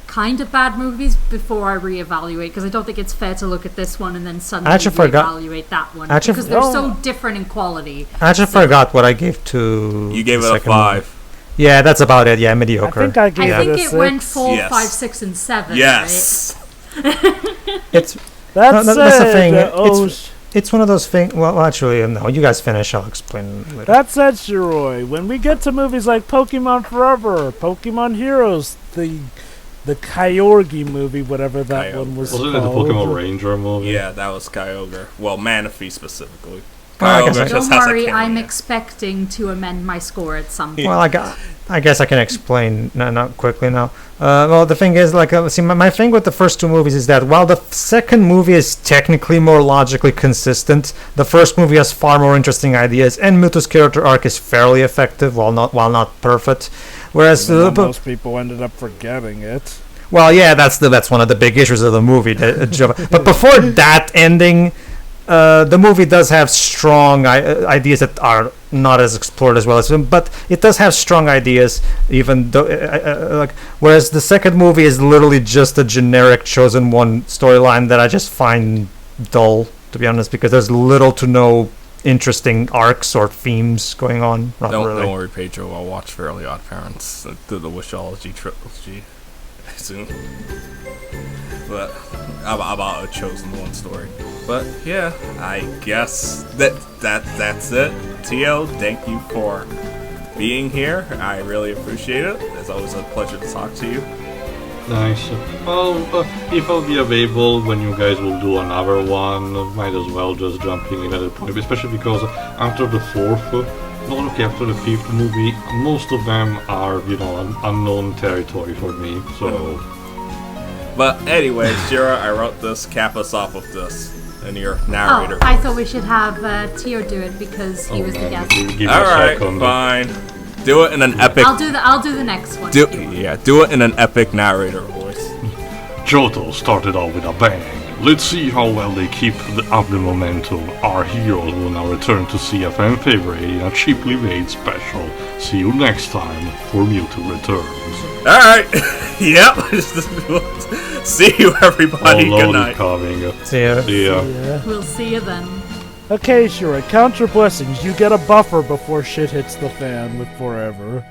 kind of bad movies before I reevaluate, because I don't think it's fair to look at this one and then suddenly reevaluate that one, because they're so different in quality. I actually forgot what I gave to... You gave it a 5. Movie. Yeah, that's about it. Yeah, mediocre. I think I think it it 6. went 4, Yes. 5, 6, and 7. Yes. It's That's the thing. Oh, It's one of those things. Well, actually, no. You guys finish. I'll explain later. that said, Shiroi, when we get to movies like Pokemon Forever, Pokemon Heroes, the Kyorgi movie, whatever that one was Wasn't called. it the Pokemon Ranger movie? Yeah, that was Kyogre. Well, Manaphy specifically. Well, I guess Kyogre I- just Don't has a worry, I'm cameo. expecting to amend my score at some point. Well, I guess I can explain not quickly now. Well, the thing is, see, my thing with the first two movies is that while the second movie is technically more logically consistent, the first movie has far more interesting ideas, and Mewtwo's character arc is fairly effective, while not perfect. Whereas Most people ended up forgetting it. well, yeah, that's one of the big issues of the movie. But before that ending, the movie does have strong ideas that are not as explored as well as them, but it does have strong ideas, even though whereas the second movie is literally just a generic chosen one storyline that I just find dull, to be honest, because there's little to no interesting arcs or themes going on. Don't Really. worry, Pedro. I'll watch Fairly Odd Parents through the Wishology trilogy soon. But about a chosen one story. But yeah, I guess that's it. Tio, thank you for being here. I really appreciate it. It's always a pleasure to talk to you. Nice. Well, if I'll be available when you guys will do another one, might as well just jumping in at a point, especially because after the after the fifth movie, most of them are, an unknown territory for me, so... But anyway, Shira, I wrote this, cap us off with this, and your narrator. Oh, I thought we should have Tio do it because he was the guest. Give me a Alright, second. fine. Do it in an epic... I'll do the next one. Do it in an epic narrator voice. Johto started out with a bang. Let's see how well they keep up the momentum. Our heroes will now return to CFM favorite in a cheaply made special. See you next time for Mewtwo Returns. Alright. Yep. See you, everybody. Good Loaded night. coming. See ya. See ya. Yeah. We'll see you then. Okay, Shiroi, count your blessings. You get a buffer before shit hits the fan with Forever.